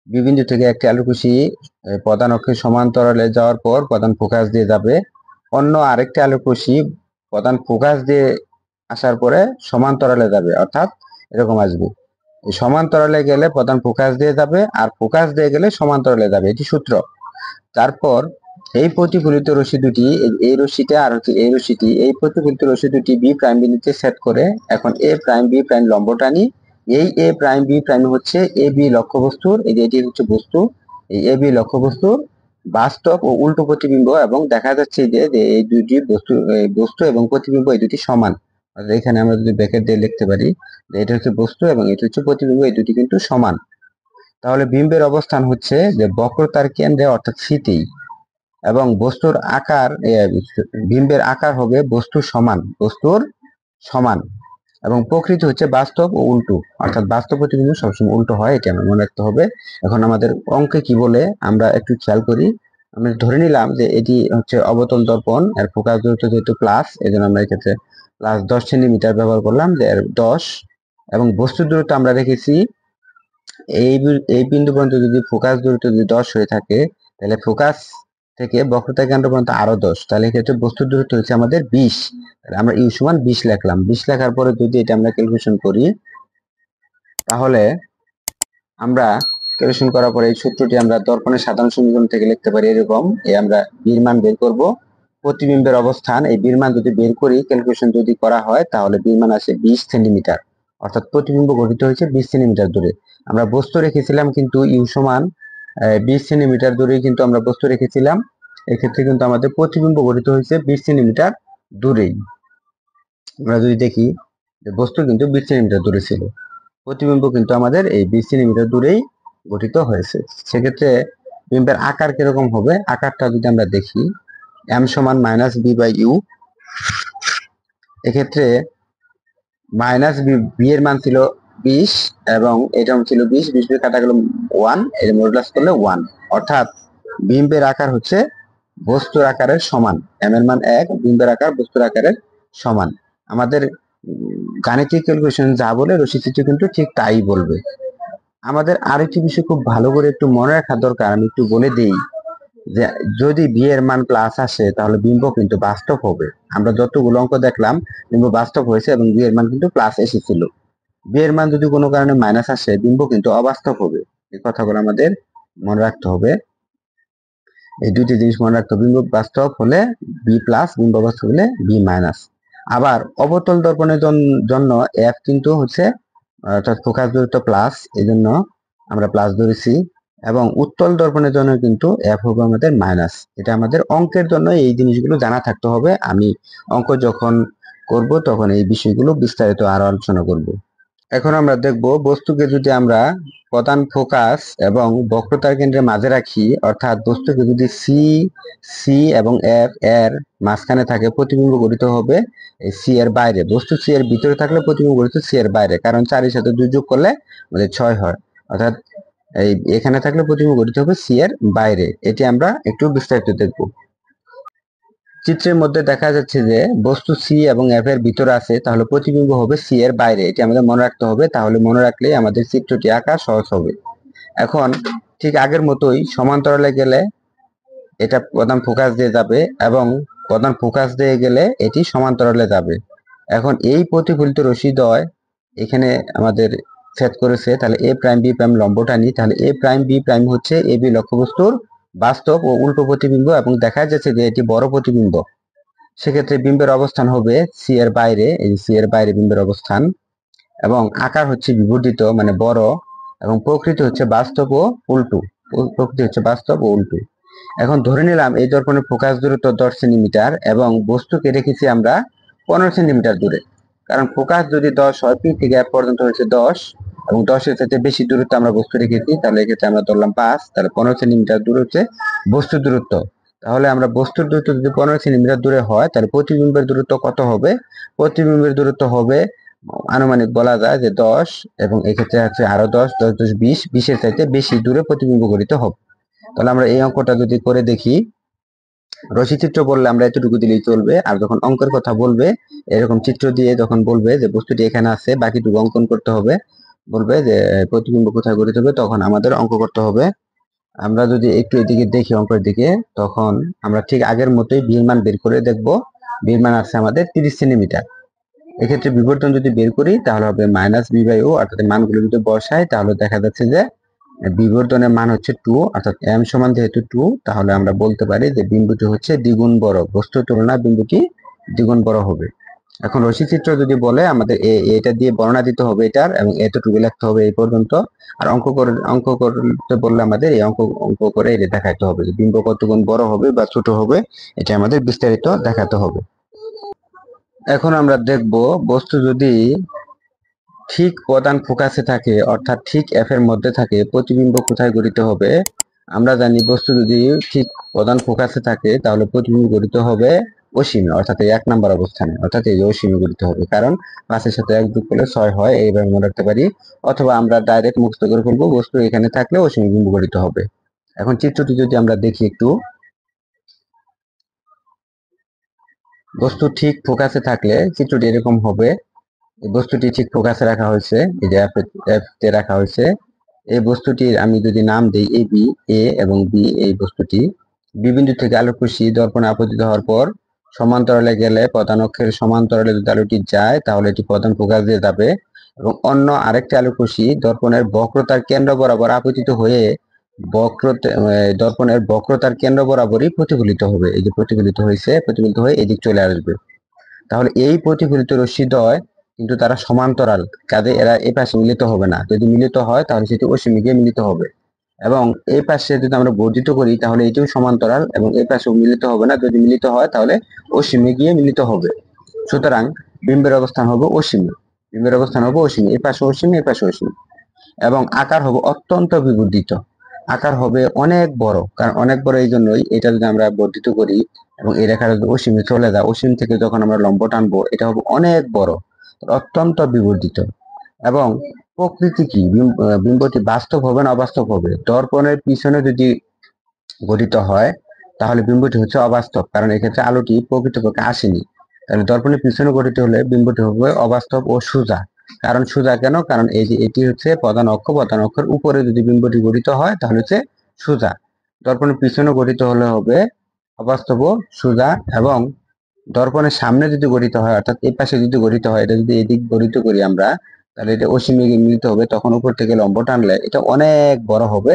[SPEAKER 1] বিবিন্দু থেকে একটি আলোকরশ্মি প্রধান অক্ষের সমান্তরালে যাওয়ার পর প্রধান ফোকাস দিয়ে যাবে। অন্য আরেকটি আলোকরশ্মি প্রধান ফোকাস দিয়ে আসার পরে সমান্তরালে যাবে, অর্থাৎ এরকম আসবে। এই সমান্তরালে গেলে প্রধান ফোকাস দিয়ে যাবে, আর ফোকাস দিয়ে গেলে সমান্তরালে যাবে, এটি সূত্র। তারপর এই প্রতিফলিত রশ্মি দুটি, এই রশ্মিটা আর হচ্ছে এই রশ্মিটি, এই প্রতিফলিত রশ্মি দুটি বি প্রাইম বিন্দুতে সেট করে এখন এ প্রাইম বি প্রাইম লম্ব টানি। এই এ প্রাইম বি প্রাইম হচ্ছে এ বি লক্ষ্যবস্তুর, এই যে এটি হচ্ছে বস্তু, এই এ বি লক্ষ্যবস্তুর বাস্তব ও উল্টো প্রতিবিম্ব। এবং দেখা যাচ্ছে যে এই দুটি বস্তু এবং প্রতিবিম্ব এই দুটি সমান। এখানে আমরা যদি ব্র্যাকেট দিয়ে লিখতে পারি যে এটা হচ্ছে বস্তু এবং এটা হচ্ছে প্রতিবিম্ব, এই দুটি কিন্তু সমান। তাহলে বিম্বের অবস্থান হচ্ছে যে বক্রতার কেন্দ্রে, অর্থাৎ সিতেই, এবং বস্তুর আকার, বিম্বের আকার হবে বস্তুর সমান, এবং প্রকৃতি হচ্ছে বাস্তব ও উল্টো, অর্থাৎ বাস্তব প্রতিবিম্ব সবসময় উল্টো হয়, এটা আমরা মনে রাখতে হবে। এখন আমাদের অঙ্কে কি বলে আমরা একটু খেয়াল করি। আমরা ধরে নিলাম যে এটি হচ্ছে অবতল দর্পণ, এর ফোকাস দূরত্ব যেহেতু প্লাস, এই জন্য আমরা এক্ষেত্রে +10 সেন্টিমিটার ব্যবহার করলাম, যে 10, এবং বস্তুর দূরত্ব আমরা রেখেছি এই বিন্দু পর্যন্ত যদি ফোকাস দূরত্ব যদি 10 হয়ে থাকে, তাহলে ফোকাস থেকে বক্রতা কেন্দ্র পর্যন্ত আরো 10, তাহলে এক্ষেত্রে বস্তুর দূরত্ব হচ্ছে আমাদের 20। তাহলে আমরা ইউ সমান 20 লিখলাম। 20 লেখার পরে যদি এটা আমরা ক্যালকুলেশন করি, তাহলে আমরা ক্যালকুলেশন করার পরে এই সূত্রটি আমরা দর্পণের সাধারণ সমীকরণ থেকে লিখতে পারি এরকম। আমরা বির মান বের করব, প্রতিবিম্বের অবস্থান, এই বির মান যদি বের করি, ক্যালকুলেশন যদি করা হয়, তাহলে বির মান আসে 20 সেন্টিমিটার, অর্থাৎ প্রতিবিম্ব গঠিত হয়েছে 20 সেন্টিমিটার দূরে। আমরা বস্তু রেখেছিলাম কিন্তু ইউ সমান 20 সেন্টিমিটার দূরে, কিন্তু আমরা বস্তু রেখেছিলাম। এক্ষেত্রে কিন্তু আমাদের প্রতিবিম্ব গঠিত হয়েছে 20 সেন্টিমিটার দূরেই। আমরা যদি দেখি যে বস্তু কিন্তু 20 সেন্টিমিটার দূরে ছিল, প্রতিবিম্ব কিন্তু আমাদের এই 20 সেন্টিমিটার দূরেই গঠিত হয়েছে। সেক্ষেত্রে বিম্বের আকার কিরকম হবে, আকারটা যদি আমরা দেখি, এম সমান -b/u। এক্ষেত্রে বি এর মান ছিল 20 এবং এটা ছিল 20, 20 দিয়ে কাটা গেল 1, এর মডুলাস করলে 1, অর্থাৎ বিম্বের আকার হচ্ছে বস্তুর আকারের সমান। এম এর মান 1, বিম্বের আকার বস্তুর আকারের সমান। আমাদের গাণিতিক ক্যালকুলেশন যা বলে রশ্মিচিত্র কিন্তু ঠিক তাই বলবে। আমাদের আরেকটি বিষয় খুব ভালো করে একটু মনে রাখা দরকার, আমি একটু বলে দেই যে যদি বি এর মান প্লাস আসে, তাহলে বিম্ব কিন্তু বাস্তব হবে। আমরা যতগুলো অঙ্ক দেখলাম বিম্ব বাস্তব হয়েছে এবং বি এর মান কিন্তু প্লাস এসেছিল। বি এর মান যদি কোনো কারণে মাইনাস আসে, বিম্ব কিন্তু অবাস্তব হবে। এই কথাগুলো আমাদের মনে রাখতে হবে। এই দুইটি জিনিস মনে রাখতে হবে। বিম্ব বাস্তব হলে বি প্লাস, বিম্ব অবাস্তব হলে বি মাইনাস। আবার অবতল দর্পণের জন্য এফ কিন্তু হচ্ছে অর্থাৎ ফোকাস দূরত্ব প্লাস, এই জন্য আমরা প্লাস ধরেছি। এবং উত্তল দর্পণের জন্য কিন্তু এফ হবে আমাদের মাইনাস। এটা আমাদের অঙ্কের জন্য এই জিনিসগুলো জানা থাকতে হবে। আমি অঙ্ক যখন করব তখন এই বিষয়গুলো বিস্তারিত আরো আলোচনা করব। এখন আমরা দেখব, বস্তুকে যদি আমরা প্রধান ফোকাস এবং বক্রতার কেন্দ্রের মাঝে রাখি, অর্থাৎ বস্তুকে যদি সি এবং এফ এর মাঝখানে থাকে, প্রতিবিম্ব গঠিত হবে এই সি এর বাইরে। বস্তু সি এর ভিতরে থাকলে প্রতিবিম্ব গঠিত সি এর বাইরে, কারণ 4 এর সাথে 2 যোগ করলে আমাদের 6 হয়। অর্থাৎ এই এখানে থাকলে প্রতিবিম্ব গঠিত হবে সি এর বাইরে। এটি আমরা একটু বিস্তারিত দেখব। চিত্রের মধ্যে দেখা যাচ্ছে যে বস্তু সি এবং এফ এর ভিতরে আছে, তাহলে প্রতিবিম্ব হবে সি এর বাইরে। এটি আমাদের মনে রাখতে হবে। তাহলে মনে রাখলে আমাদের চিত্রটি আঁকা সহজ হবে। এখন ঠিক আগের মতোই সমান্তরালে গেলে এটা প্রধান ফোকাস দিয়ে যাবে এবং প্রধান ফোকাস দিয়ে গেলে এটি সমান্তরালে যাবে। এখন এই প্রতিফলিত রশ্মিদ্বয় এখানে আমাদের ছেদ করেছে, তাহলে এ প্রাইম বি প্রাইম লম্ব টানি, তাহলে এ প্রাইম বি প্রাইম হচ্ছে এ বি লক্ষ্যবস্তুর বাস্তব ও উল্টো প্রতিবিম্ব, এবং দেখা যাচ্ছে যে এটি বড় প্রতিবিম্ব। সেক্ষেত্রে বিম্বের অবস্থান হবে সি এর বাইরে, এই সি এর বাইরে বিম্বের অবস্থান, এবং আকার হচ্ছে বিবর্ধিত মানে বড়, এবং প্রকৃতি হচ্ছে বাস্তব ও উল্টো। প্রকৃতি হচ্ছে বাস্তব ও উল্টো। এখন ধরে নিলাম এই দর্পণের ফোকাস দূরত্ব 10 সেন্টিমিটার এবং বস্তুকে রেখেছি আমরা 15 সেন্টিমিটার দূরে। কারণ ফোকাস যদি 10 হয়, পি থেকে এফ পর্যন্ত হচ্ছে 10, এবং 10 এর সাথে বেশি দূরত্ব আমরা বস্তু রেখেছি, তাহলে এক্ষেত্রে আমরা ধরলাম 5, তাহলে 15 সেন্টিমিটার দূর হচ্ছে বস্তুর দূরত্ব। তাহলে আমরা বস্তুর দূরত্ব যদি 15 সেন্টিমিটার দূরে হয়, তাহলে প্রতিবিম্বের দূরত্ব কত হবে? প্রতিবিম্বের দূরত্ব হবে আনুমানিক বলা যায় যে 10, এবং এক্ষেত্রে হচ্ছে আরো 10, 10 10 20, 20 এর চাইতে বেশি দূরে প্রতিবিম্ব গঠিত হবে। তাহলে আমরা এই অঙ্কটা যদি করে দেখি, রশ্মিচিত্র বললে আমরা এতটুকু দিলেই চলবে, আর যখন অঙ্কের কথা বলবে এরকম চিত্র দিয়ে যখন বলবে যে বস্তুটি এখানে আছে, বাকিটুকু অঙ্কন করতে হবে, বলবে যে প্রতিবিম্ব কোথায় গঠিত হবে, তখন আমাদের অঙ্ক করতে হবে। আমরা যদি একটু এদিকে দেখি অঙ্কের দিকে, তখন আমরা ঠিক আগের মতোই বি এর মান বের করে দেখব। বি এর মান আছে আমাদের 30 সেন্টিমিটার। এক্ষেত্রে বিবর্তন যদি বের করি তাহলে হবে মাইনাস বি বাই ও, অর্থাৎ মানগুলো যদি বসাই তাহলে দেখা যাচ্ছে যে বিবর্তনের মান হচ্ছে 2, অর্থাৎ এম সমান যেহেতু 2, তাহলে আমরা বলতে পারি যে বিন্দুটি হচ্ছে দ্বিগুণ বড়, বস্তুর তুলনায় বিন্দুটি দ্বিগুণ বড় হবে। এখন রশ্মিচিত্র যদি বলে আমাদের এটা দিয়ে বর্ণনা দিতে হবে এটার, এবং এতটুকু লিখতে হবে এই পর্যন্ত। আর অঙ্ক করতে বললে আমাদের এই অঙ্ক করে এটা দেখাতে হবে যে বিম্ব কত গুণ বড় হবে বা ছোট হবে, এটা আমাদের বিস্তারিত দেখাতে হবে। এখন আমরা দেখব, বস্তু যদি ঠিক প্রধান ফোকাসে থাকে, অর্থাৎ ঠিক এফ এর মধ্যে থাকে, প্রতিবিম্ব কোথায় গঠিত হবে? আমরা জানি বস্তু যদি ঠিক প্রধান ফোকাসে থাকে তাহলে প্রতিবিম্ব গঠিত হবে অসীমে, অর্থাৎ এই 1 নম্বর অবস্থানে, অর্থাৎ এই অসীমে গঠিত হবে। কারণ 5 এর সাথে 1 যোগ করলে 6 হয়, এইভাবে মনে রাখতে পারি। অথবা আমরা ডাইরেক্ট মুক্ত করে ফেলবো, বস্তু এখানে থাকলে অসীমে বিম্ব গঠিত হবে। এখন চিত্রটি যদি আমরা দেখি একটু, বস্তু ঠিক ফোকাসে থাকলে চিত্রটি এরকম হবে। বস্তুটি ঠিক ফোকাসে রাখা হয়েছে, এই যে এফ তে রাখা হয়েছে। এই বস্তুটির আমি যদি নাম দেই এ বি, এ এবং বি, এই বস্তুটি বি বিন্দু থেকে আলোক রশ্মি দর্পণে আপতিত হওয়ার পর সমান্তরালে গেলে, প্রধান অক্ষের সমান্তরালে যদি আলোটি যায় তাহলে এটি প্রধান ফোকাস দিয়ে যাবে, এবং অন্য আরেকটি আলোক রশ্মি দর্পণের বক্রতার কেন্দ্র বরাবর আপতিত হয়ে দর্পণের বক্রতার কেন্দ্র বরাবরই প্রতিফলিত হবে। এই যে প্রতিফলিত হয়েছে, প্রতিফলিত হয়ে এদিক চলে আসবে। তাহলে এই প্রতিফলিত রশ্মিদ্বয় কিন্তু তারা সমান্তরাল, কাজে এরা এই পাশে মিলিত হবে না। যদি মিলিত হয় তাহলে সেটি অসীমে গিয়ে মিলিত হবে, এবং এই পাশে যদি আমরা বর্ধিত করি তাহলে এটিও সমান্তরাল এবং এই পাশেও মিলিত হবে না। যদি মিলিত হয় তাহলে অসীমে গিয়ে মিলিত হবে। সুতরাং বিম্বের অবস্থান হবে অসীমে, বিম্বের অবস্থান হবে অসীমে, এই পাশে অসীমে, এই পাশে অসীমে, এবং আকার হবে অত্যন্ত বিবর্ধিত, আকার হবে অনেক বড়। কারণ অনেক বড় এই জন্যই, এটা যদি আমরা বর্ধিত করি এবং এই রেখাটা যদি অসীমে চলে যায়, অসীম থেকে যখন আমরা লম্ব টানবো এটা হবে অনেক বড়, অত্যন্ত বিবর্ধিত। এবং প্রকৃতি কি, বিম্বটি বাস্তব হবে না অবাস্তব হবে? দর্পণের পিছনে যদি গঠিত হয় তাহলে বিম্বটি হচ্ছে অবাস্তব, কারণ এক্ষেত্রে আলোটি প্রকৃতপক্ষে আসেনি। তাহলে দর্পণের পিছনে গঠিত হলে বিম্বটি হবে অবাস্তব ও সোজা। কারণ সোজা কেন? কারণ এই যে এটি হচ্ছে প্রধান অক্ষ, প্রধান অক্ষের উপরে যদি বিম্বটি গঠিত হয় তাহলে হচ্ছে সোজা। দর্পণের পিছনে গঠিত হলে হবে অবাস্তব ও সোজা, এবং দর্পণের সামনে যদি গঠিত হয়, অর্থাৎ এই পাশে যদি গঠিত হয়, এটা যদি এদিক গঠিত করি আমরা, তাহলে এটা অসীমে গিয়ে মিলিত হবে, তখন উপর থেকে লম্ব টানলে এটা অনেক বড় হবে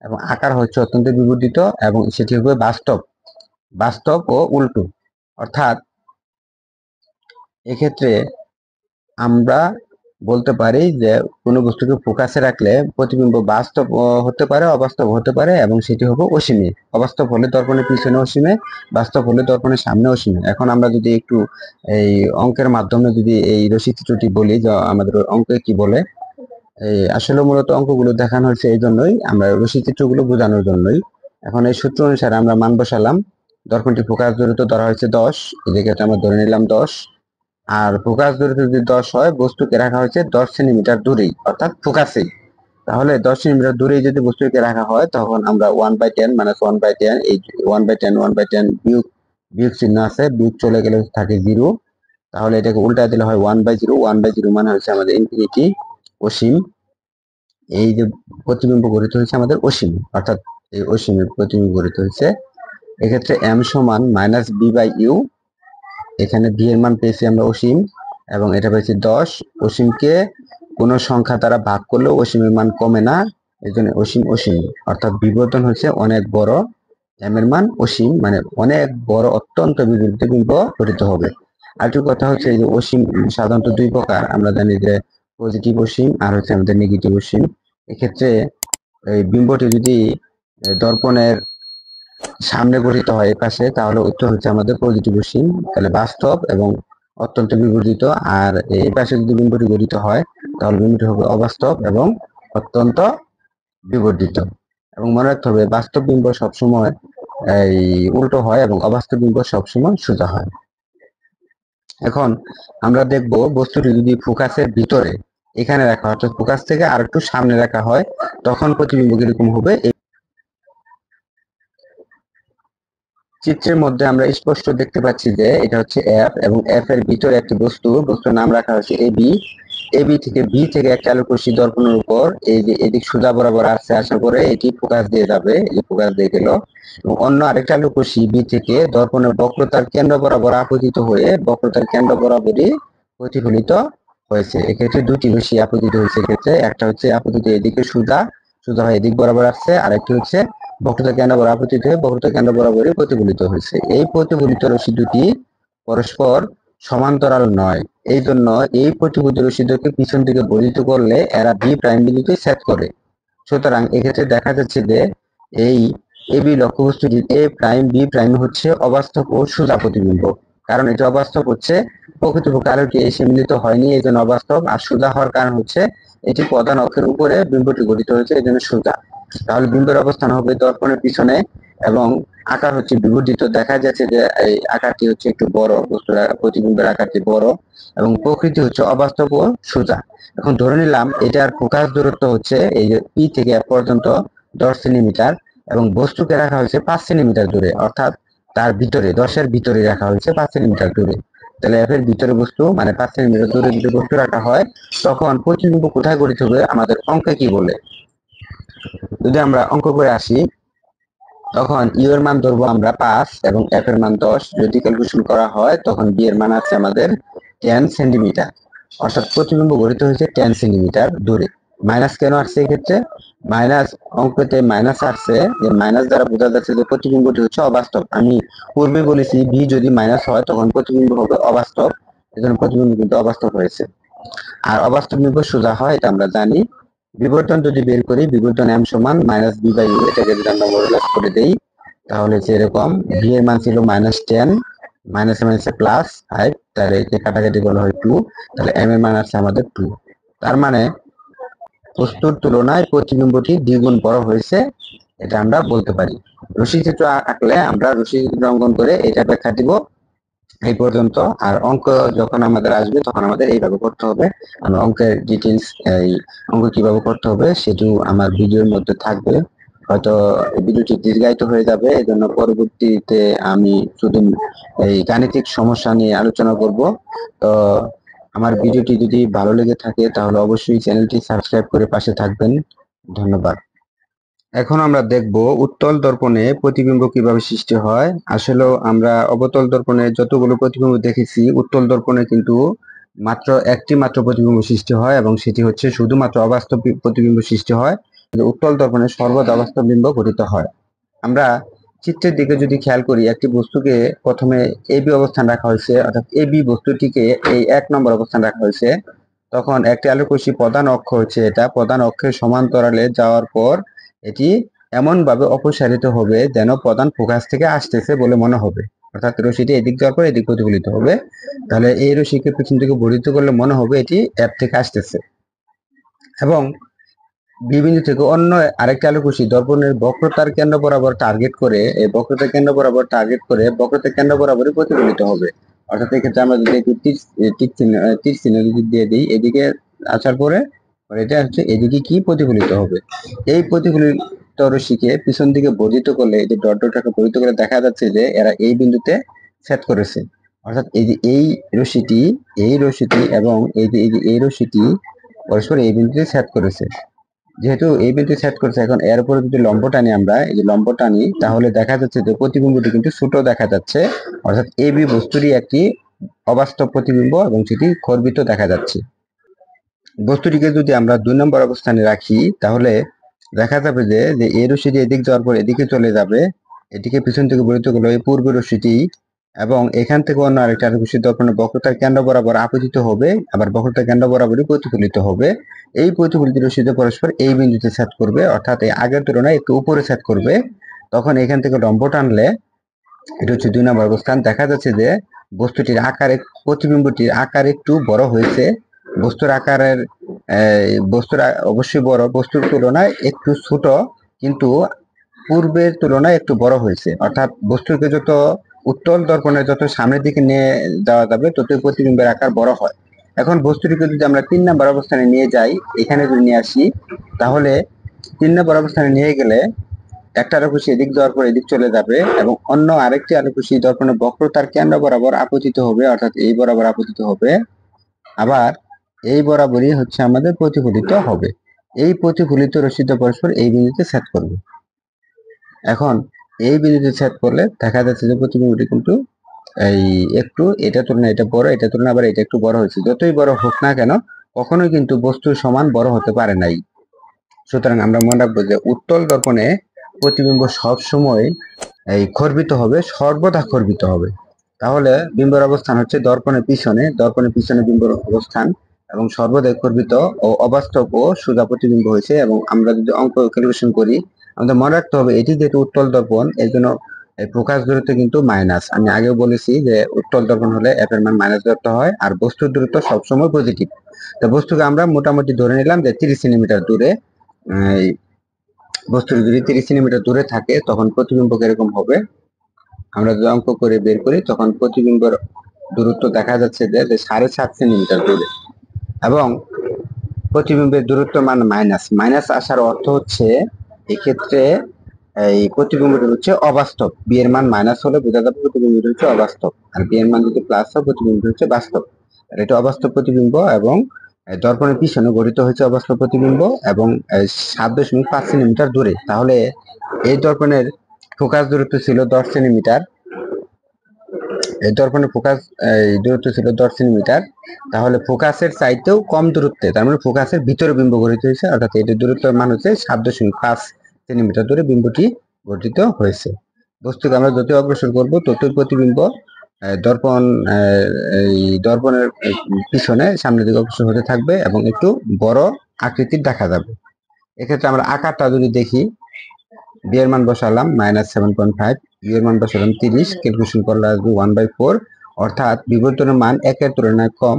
[SPEAKER 1] এবং আকার হচ্ছে অত্যন্ত বিবর্ধিত এবং সেটি হবে বাস্তব, বাস্তব ও উল্টো। অর্থাৎ এক্ষেত্রে আমরা বলতে পারি যে কোনো বস্তুকে ফোকাসে রাখলে প্রতিবিম্ব বাস্তব হতে পারে, অবাস্তব হতে পারে এবং সেটি হবে অসীমে। অবাস্তব হলে দর্পণের পিছনে অসীমে, বাস্তব হলে দর্পণের সামনে অসীমে। এখন আমরা যদি একটু এই অঙ্কের মাধ্যমে যদি এই রশ্মি চিত্রটি বলি, যে আমাদের অঙ্কে কি বলে, এই আসলে মূলত অঙ্কগুলো দেখানো হয়েছে এই জন্যই, আমরা রশ্মি চিত্রগুলো বোঝানোর জন্যই। এখন এই সূত্র অনুসারে আমরা মান বসালাম। দর্পণটি ফোকাস দূরত্ব ধরা হয়েছে 10, এই জায়গাটা আমরা ধরে নিলাম 10। আর ফোকাস দূরত্ব যদি 10 হয়, বস্তুকে রাখা হয়েছে 10 সেন্টিমিটার দূরেই, অর্থাৎ ফোকাসে। তাহলে 10 সেন্টিমিটার দূরেই যদি বস্তুকে রাখা হয়, তখন আমরা 1/10 - 1/10, এই 1/10 বিয়োগ বিয়োগ চিহ্ন আছে, বিয়োগ চলে গেলে থাকে 0। তাহলে এটাকে উল্টায় দিলে হয় 1/0। 1/0 মানে হচ্ছে আমাদের ইনফিনিটি, অসীম। এই যে প্রতিবিম্ব গঠিত হয়েছে আমাদের অসীম, অর্থাৎ এই অসীমের প্রতিবিম্ব গঠিত হয়েছে। এক্ষেত্রে m সমান -b/u, এখানে b এর মান পেয়েছি আমরা অসীম এবং এটা পেয়েছি 10। অসীমকে কোন সংখ্যা দ্বারা ভাগ করলেও অসীমের মান কমে না, এই জন্য অসীম অসীম, অর্থাৎ বিবর্তন হচ্ছে অনেক বড়। m এর মান অসীম মানে অনেক বড়, অত্যন্ত বিবর্তিত বিম্ব গঠিত হবে। আরেকটি কথা হচ্ছে এই যে অসীম সাধারণত দুই প্রকার, আমরা জানি যে পজিটিভ অসীম আর হচ্ছে আমাদের নেগেটিভ অসীম। এক্ষেত্রে এই বিম্বটি যদি দর্পণের সামনে গঠিত হয় এপাশে, তাহলে উত্তর হচ্ছে আমাদের পজিটিভ অসীম, তাহলে বাস্তব এবং অত্যন্ত বিবর্ধিত। আর এই পাশে যদি বিম্বটি গঠিত হয়, তাহলে বিম্বটি হবে অবাস্তব এবং অত্যন্ত বিবর্ধিত। এবং মনে রাখতে হবে বাস্তব বিম্ব সবসময় এই উল্টো হয় এবং অবাস্তব বিম্ব সবসময় সোজা হয়। এখন আমরা দেখব বস্তুটি যদি ফোকাসের ভিতরে এখানে রাখা হয়, অর্থাৎ ফোকাস থেকে আর একটু সামনে রাখা হয়, তখন প্রতিবিম্ব কিরকম হবে। চিত্রের মধ্যে আমরা স্পষ্ট দেখতে পাচ্ছি যে এটা হচ্ছে এফ এবং এফ এর ভিতরে একটি বস্তুর নাম রাখা হয়েছে এবি। এবি থেকে বি থেকে একটা আলোক রশ্মি দর্পণের উপর এই যে এদিক সোজা বরাবর আসছে, আশা করে এটি ফোকাস দিয়ে যাবে, এই ফোকাস দিয়ে গেল। এবং অন্য আরেকটা আলোক রশ্মি বি থেকে দর্পণের বক্রতার কেন্দ্র বরাবর আপতিত হয়ে বক্রতার কেন্দ্র বরাবরই প্রতিফলিত হয়েছে। এক্ষেত্রে দুটি রশ্মি আপতিত হয়েছে। এক্ষেত্রে একটা হচ্ছে আপতিত এদিকে সোজা সোজা হয়ে এদিক বরাবর আসছে, আর একটি হচ্ছে বক্রতার কেন্দ্র বরাবর আপতিত হয়ে বক্রতার কেন্দ্র বরাবরই প্রতিফলিত হয়েছে। এই প্রতিফলিত রশ্মি দুটি পরস্পর সমান্তরাল নয়, এই জন্য এই প্রতিফলিত রশ্মি দুটিকে পিছন দিকে বর্ধিত করলে এরা বি প্রাইম বিন্দুতে ছেদ করে। সুতরাং এক্ষেত্রে দেখা যাচ্ছে যে এই এবি লক্ষ্যবস্তুটির এ প্রাইম বি প্রাইম হচ্ছে অবাস্তব ও সোজা প্রতিবিম্ব। কারণ এটা অবাস্তব হচ্ছে প্রকৃতপক্ষে আলোটি এসে মিলিত হয়নি, এই জন্য অবাস্তব। আর সোজা হওয়ার কারণ হচ্ছে এটি প্রধান অক্ষের উপরে বিম্বটি গঠিত হয়েছে, এই জন্য সোজা। তাহলে বিম্বের অবস্থান হবে দর্পণের পিছনে এবং আকার হচ্ছে বিবর্ধিত। দেখা যাচ্ছে যে এই আকারটি হচ্ছে একটু বড়, বস্তুর প্রতিবিম্বের আকারটি বড় এবং প্রকৃতি হচ্ছে অবাস্তব ও সোজা। এখন ধরে নিলাম এটার ফোকাস দূরত্ব হচ্ছে এই যে পি থেকে এফ পর্যন্ত 10 সেন্টিমিটার এবং বস্তুকে রাখা হয়েছে 5 সেন্টিমিটার দূরে, অর্থাৎ তার ভিতরে 10-এর ভিতরে রাখা হয়েছে 5 সেন্টিমিটার দূরে। তাহলে এফ এর ভিতরে বস্তু মানে 5 সেন্টিমিটার দূরে যদি বস্তু রাখা হয়, তখন প্রতিবিম্ব কোথায় গঠিত হবে আমাদের অঙ্কে কি বলে। যদি আমরা অঙ্ক করে আসি, তখন ইউ এর মান ধরবো আমরা 5 এবং এফ এর মান 10। যদি ক্যালকুলেশন করা হয়, তখন বি এর মান আছে আমাদের 10 সেন্টিমিটার, অর্থাৎ প্রতিবিম্ব গঠিত হয়েছে 10 সেন্টিমিটার দূরে। মাইনাস কেন আসছে এক্ষেত্রে? মাইনাস অঙ্কতে মাইনাস আসছে, যে মাইনাস দ্বারা বোঝা যাচ্ছে যে প্রতিবিম্বটি হচ্ছে অবাস্তব। আমি পূর্বে বলেছি বি যদি মাইনাস হয় তখন প্রতিবিম্ব হবে অবাস্তব, এজন্য প্রতিবিম্ব কিন্তু অবাস্তব হয়েছে। আর অবাস্তব বিম্ব সোজা হয়, এটা আমরা জানি। বিবর্তন যদি বের করি, বিবর্তন m সমান -b/u, এটাকে যদি আমরা মডুলাস করে দেই, তাহলে যেরকম বি এর মান ছিল -10, মাইনাস মাইনাসে +5, তাহলে একে কাটাকাটি বলা হয় 2, তাহলে m এর মান আছে আমাদের 2। তার মানে বস্তুর তুলনায় প্রতিবিম্বটি দ্বিগুণ বড় হয়েছে, এটা আমরা বলতে পারি। রশ্মি চিত্র আঁকলে আমরা রশ্মি চিত্র অঙ্কন করে এটা ব্যাখ্যা দিব এই পর্যন্ত। আর অঙ্ক যখন আমাদের আসবে তখন আমাদের এইভাবে করতে হবে। আমরা অঙ্কের ডিটেলস, এই অঙ্ক কিভাবে করতে হবে সেটি আমার ভিডিওর মধ্যে থাকবে। হয়তো ভিডিওটি দীর্ঘায়িত হয়ে যাবে, এই জন্য পরবর্তীতে আমি শুধু এই গাণিতিক সমস্যা নিয়ে আলোচনা করব। তো আমার ভিডিওটি যদি ভালো লেগে থাকে তাহলে অবশ্যই চ্যানেলটি সাবস্ক্রাইব করে পাশে থাকবেন। ধন্যবাদ। এখন আমরা দেখব উত্তল দর্পণে প্রতিবিম্ব কিভাবে সৃষ্টি হয়। আসলে আমরা অবতল দর্পণে যতগুলো প্রতিবিম্ব দেখেছি, উত্তল দর্পণে কিন্তু মাত্র একটি মাত্র প্রতিবিম্ব সৃষ্টি হয় এবং সেটি হচ্ছে শুধুমাত্র অবাস্তব প্রতিবিম্ব সৃষ্টি হয়। উত্তল দর্পণে সর্বদা অবাস্তব বিম্ব গঠিত হয়। আমরা চিত্রের দিকে যদি খেয়াল করি, একটি বস্তুকে প্রথমে এবি অবস্থান রাখা হয়েছে, অর্থাৎ এবি বস্তুটিকে এই 1 নম্বর অবস্থান রাখা হয়েছে। তখন একটি আলোকরশ্মি প্রধান অক্ষ হচ্ছে এটা, প্রধান অক্ষের সমান্তরালে যাওয়ার পর এটি এমন ভাবে অপসারিত হবে যেন প্রধান ফোকাস থেকে আসতেছে বলে মনে হবে, অর্থাৎ রশ্মিটি এদিক যাওয়ার পর এদিক প্রতিফলিত হবে। তাহলে এই রশ্মিকে পিছন থেকে বর্ধিত করলে মনে হবে এটি অ্যাপ থেকে আসতেছে। এবং বি বিন্দু থেকে অন্য আরেকটি আলোকরশ্মি দর্পণের বক্রতার কেন্দ্র বরাবর টার্গেট করে, এই বক্রতার কেন্দ্র বরাবর টার্গেট করে বক্রতার কেন্দ্র বরাবরই প্রতিফলিত হবে। অর্থাৎ এক্ষেত্রে আমরা যদি একটু তীর চিহ্ন যদি দিয়ে দিই এদিকে আসার পরে এটা হচ্ছে এদিকে কি প্রতিফলিত হবে। এই প্রতিফলিত রশ্মিকে পিছন দিকে বর্ধিত করলে, এই যে ডট ডটটাকে বর্ধিত করে দেখা যাচ্ছে যে এরা এই বিন্দুতে ছেদ করেছে। অর্থাৎ এই যে এই রশ্মিটি এবং এই রশ্মিটি পরস্পর এই বিন্দুতে ছেদ করেছে। যেহেতু এই বিন্দু সেট করছে, এখন এর উপরে যদি লম্ব টানি, আমরা এই যে লম্ব টানি, তাহলে দেখা যাচ্ছে যে প্রতিবিম্বটি কিন্তু ছোট দেখা যাচ্ছে, অর্থাৎ এবি বস্তুরই একটি অবাস্তব প্রতিবিম্ব এবং সেটি খর্বিত দেখা যাচ্ছে। বস্তুটিকে যদি আমরা 2 নম্বর অবস্থানে রাখি তাহলে দেখা যাবে যে এই রশ্মিটি এদিক যাওয়ার পর এদিকে চলে যাবে, এটিকে পিছন থেকে বর্ধিত করলে এই পূর্ব রশ্মিটি, এবং এখান থেকে অন্য আরেকটা রশ্মি দর্পণের বক্রতার কেন্দ্র বরাবর আপতিত হবে, আবার বক্রতার কেন্দ্র বরাবরই প্রতিফলিত হবে। এই প্রতিফলিত রশ্মিতে পরস্পর এই বিন্দুতে ছেদ করবে, অর্থাৎ এই আগের তুলনায় একটু উপরে ছেদ করবে। তখন এখান থেকে লম্ব টানলে এটা হচ্ছে 2 নম্বর অবস্থান। দেখা যাচ্ছে যে বস্তুটির আকারে, প্রতিবিম্বটির আকার একটু বড় হয়েছে। বস্তুর আকারের অবশ্যই বড়, বস্তুর তুলনায় একটু ছোট, কিন্তু পূর্বের তুলনায় একটু বড় হয়েছে। অর্থাৎ বস্তুকে যত উত্তল দর্পণে যত সামনের দিকে নিয়ে যাওয়া যাবে ততই প্রতিবিম্বের আকার বড় হয়। এখন বস্তুটিকে যদি আমরা 3 নম্বর অবস্থানে নিয়ে যাই, এখানে যদি নিয়ে আসি, তাহলে 3 নম্বর অবস্থানে নিয়ে গেলে একটা আলোকরশ্মি এদিক যাওয়ার পর এদিক চলে যাবে এবং অন্য আরেকটি আলোকরশ্মি দর্পণের বক্রতার কেন্দ্র বরাবর আপতিত হবে, অর্থাৎ এই বরাবর আপতিত হবে, আবার এই বরাবরই হচ্ছে আমাদের প্রতিফলিত হবে। এই প্রতিফলিত রশ্মিতে পরস্পর এই বিন্দুতে ছেদ করবে। এখন এই বিন্দুতে ছেদ করলে দেখা যাচ্ছে যে প্রতিবিম্বটি কিন্তু এই একটু এটা তুলনায় এটা বড়, এটা তুলনায় আবার এটা একটু বড় হয়েছে। যতই বড় হোক না কেন কখনোই কিন্তু বস্তুর সমান বড় হতে পারে নাই। সুতরাং আমরা মনে রাখবো যে উত্তল দর্পণে প্রতিবিম্ব সবসময় এই খর্বিত হবে, সর্বদা খর্বিত হবে। তাহলে বিম্বের অবস্থান হচ্ছে দর্পণের পিছনে বিম্বের অবস্থান, এবং সর্বদাই খর্বিত ও অবাস্তব ও সোজা প্রতিবিম্ব হয়েছে। এবং আমরা যদি অঙ্ক ক্যালকুলেশন করি, আমাদের মনে রাখতে হবে এটি যেহেতু উত্তল দর্পণ, এর জন্য প্রকাশ দূরত্ব কিন্তু মাইনাস। আমি আগেও বলেছি যে উত্তল দর্পণ হলে এফ এর মান মাইনাস ধরতে হয়, আর বস্তুর দূরত্ব সবসময় পজিটিভ। তো বস্তুকে আমরা মোটামুটি ধরে নিলাম যে 30 সেন্টিমিটার দূরে। বস্তু যদি 30 সেন্টিমিটার দূরে থাকে তখন প্রতিবিম্ব কিরকম হবে, আমরা যদি অঙ্ক করে বের করি তখন প্রতিবিম্বের দূরত্ব দেখা যাচ্ছে যে 7.5 সেন্টিমিটার দূরে, এবং প্রতিবিম্বের দূরত্ব মান মাইনাস আসার অর্থ হচ্ছে এক্ষেত্রে এই প্রতিবিম্বটি হচ্ছে অবাস্তব। বি এর মান মাইনাস হলে বোঝা যাবে প্রতিবিম্বটি হচ্ছে অবাস্তব, আর বি এর মান যদি প্লাস হয় প্রতিবিম্বটি হচ্ছে বাস্তব। আর এটা অবাস্তব প্রতিবিম্ব, এবং দর্পণের পিছনে গঠিত হয়েছে অবাস্তব প্রতিবিম্ব, এবং 7.5 সেন্টিমিটার দূরে। তাহলে এই দর্পণের ফোকাস দূরত্ব ছিল 10 সেন্টিমিটার, এই দর্পণের ফোকাস দূরত্ব ছিল 10 সেন্টিমিটার। তাহলে ফোকাসের চাইতেও কম দূরত্বে, তার মানে ফোকাসের ভিতরে বিম্ব গঠিত হয়েছে, অর্থাৎ এটির দূরত্বের মান হচ্ছে 7.5 সেন্টিমিটার দূরে বিম্বটি গঠিত হয়েছে। বস্তুকে আমরা যতই অগ্রসর করব ততই প্রতিবিম্ব দর্পণের পিছনে সামনের দিকে অগ্রসর হতে থাকবে এবং একটু বড় আকৃতির দেখা যাবে। এক্ষেত্রে আমরা আকারটা যদি দেখি, বি এর মান বসালাম -7.5, ইউ এর মান বসালাম 30, ক্যালকুলেশন করলে আসবে 1/4, অর্থাৎ বিবর্তনের মান 1 এর তুলনায় কম,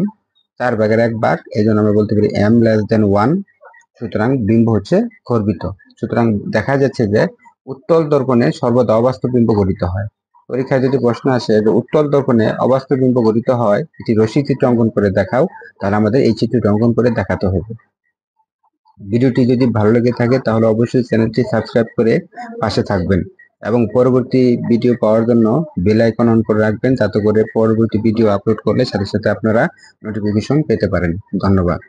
[SPEAKER 1] 4/1 এই জন্য আমরা বলতে পারি m<1। সুতরাং বিম্ব হচ্ছে খর্বিত। সুতরাং দেখা যাচ্ছে যে উত্তল দর্পণে সর্বদা অবাস্তব বিম্ব গঠিত হয়। পরীক্ষায় যদি প্রশ্ন আসে যে উত্তল দর্পণে অবাস্তব বিম্ব গঠিত হয়, এটি রশ্মি চিত্র অঙ্কন করে দেখাও, তাহলে আমাদের এই চিত্রটি অঙ্কন করে দেখাতে হবে। ভিডিওটি যদি ভালো লেগে থাকে তাহলে অবশ্যই চ্যানেলটি সাবস্ক্রাইব করে পাশে থাকবেন, এবং পরবর্তী ভিডিও পাওয়ার জন্য বেল আইকন অন করে রাখবেন, যাতে করে পরবর্তী ভিডিও আপলোড করলে সাথে সাথে আপনারা নোটিফিকেশন পেতে পারেন। ধন্যবাদ।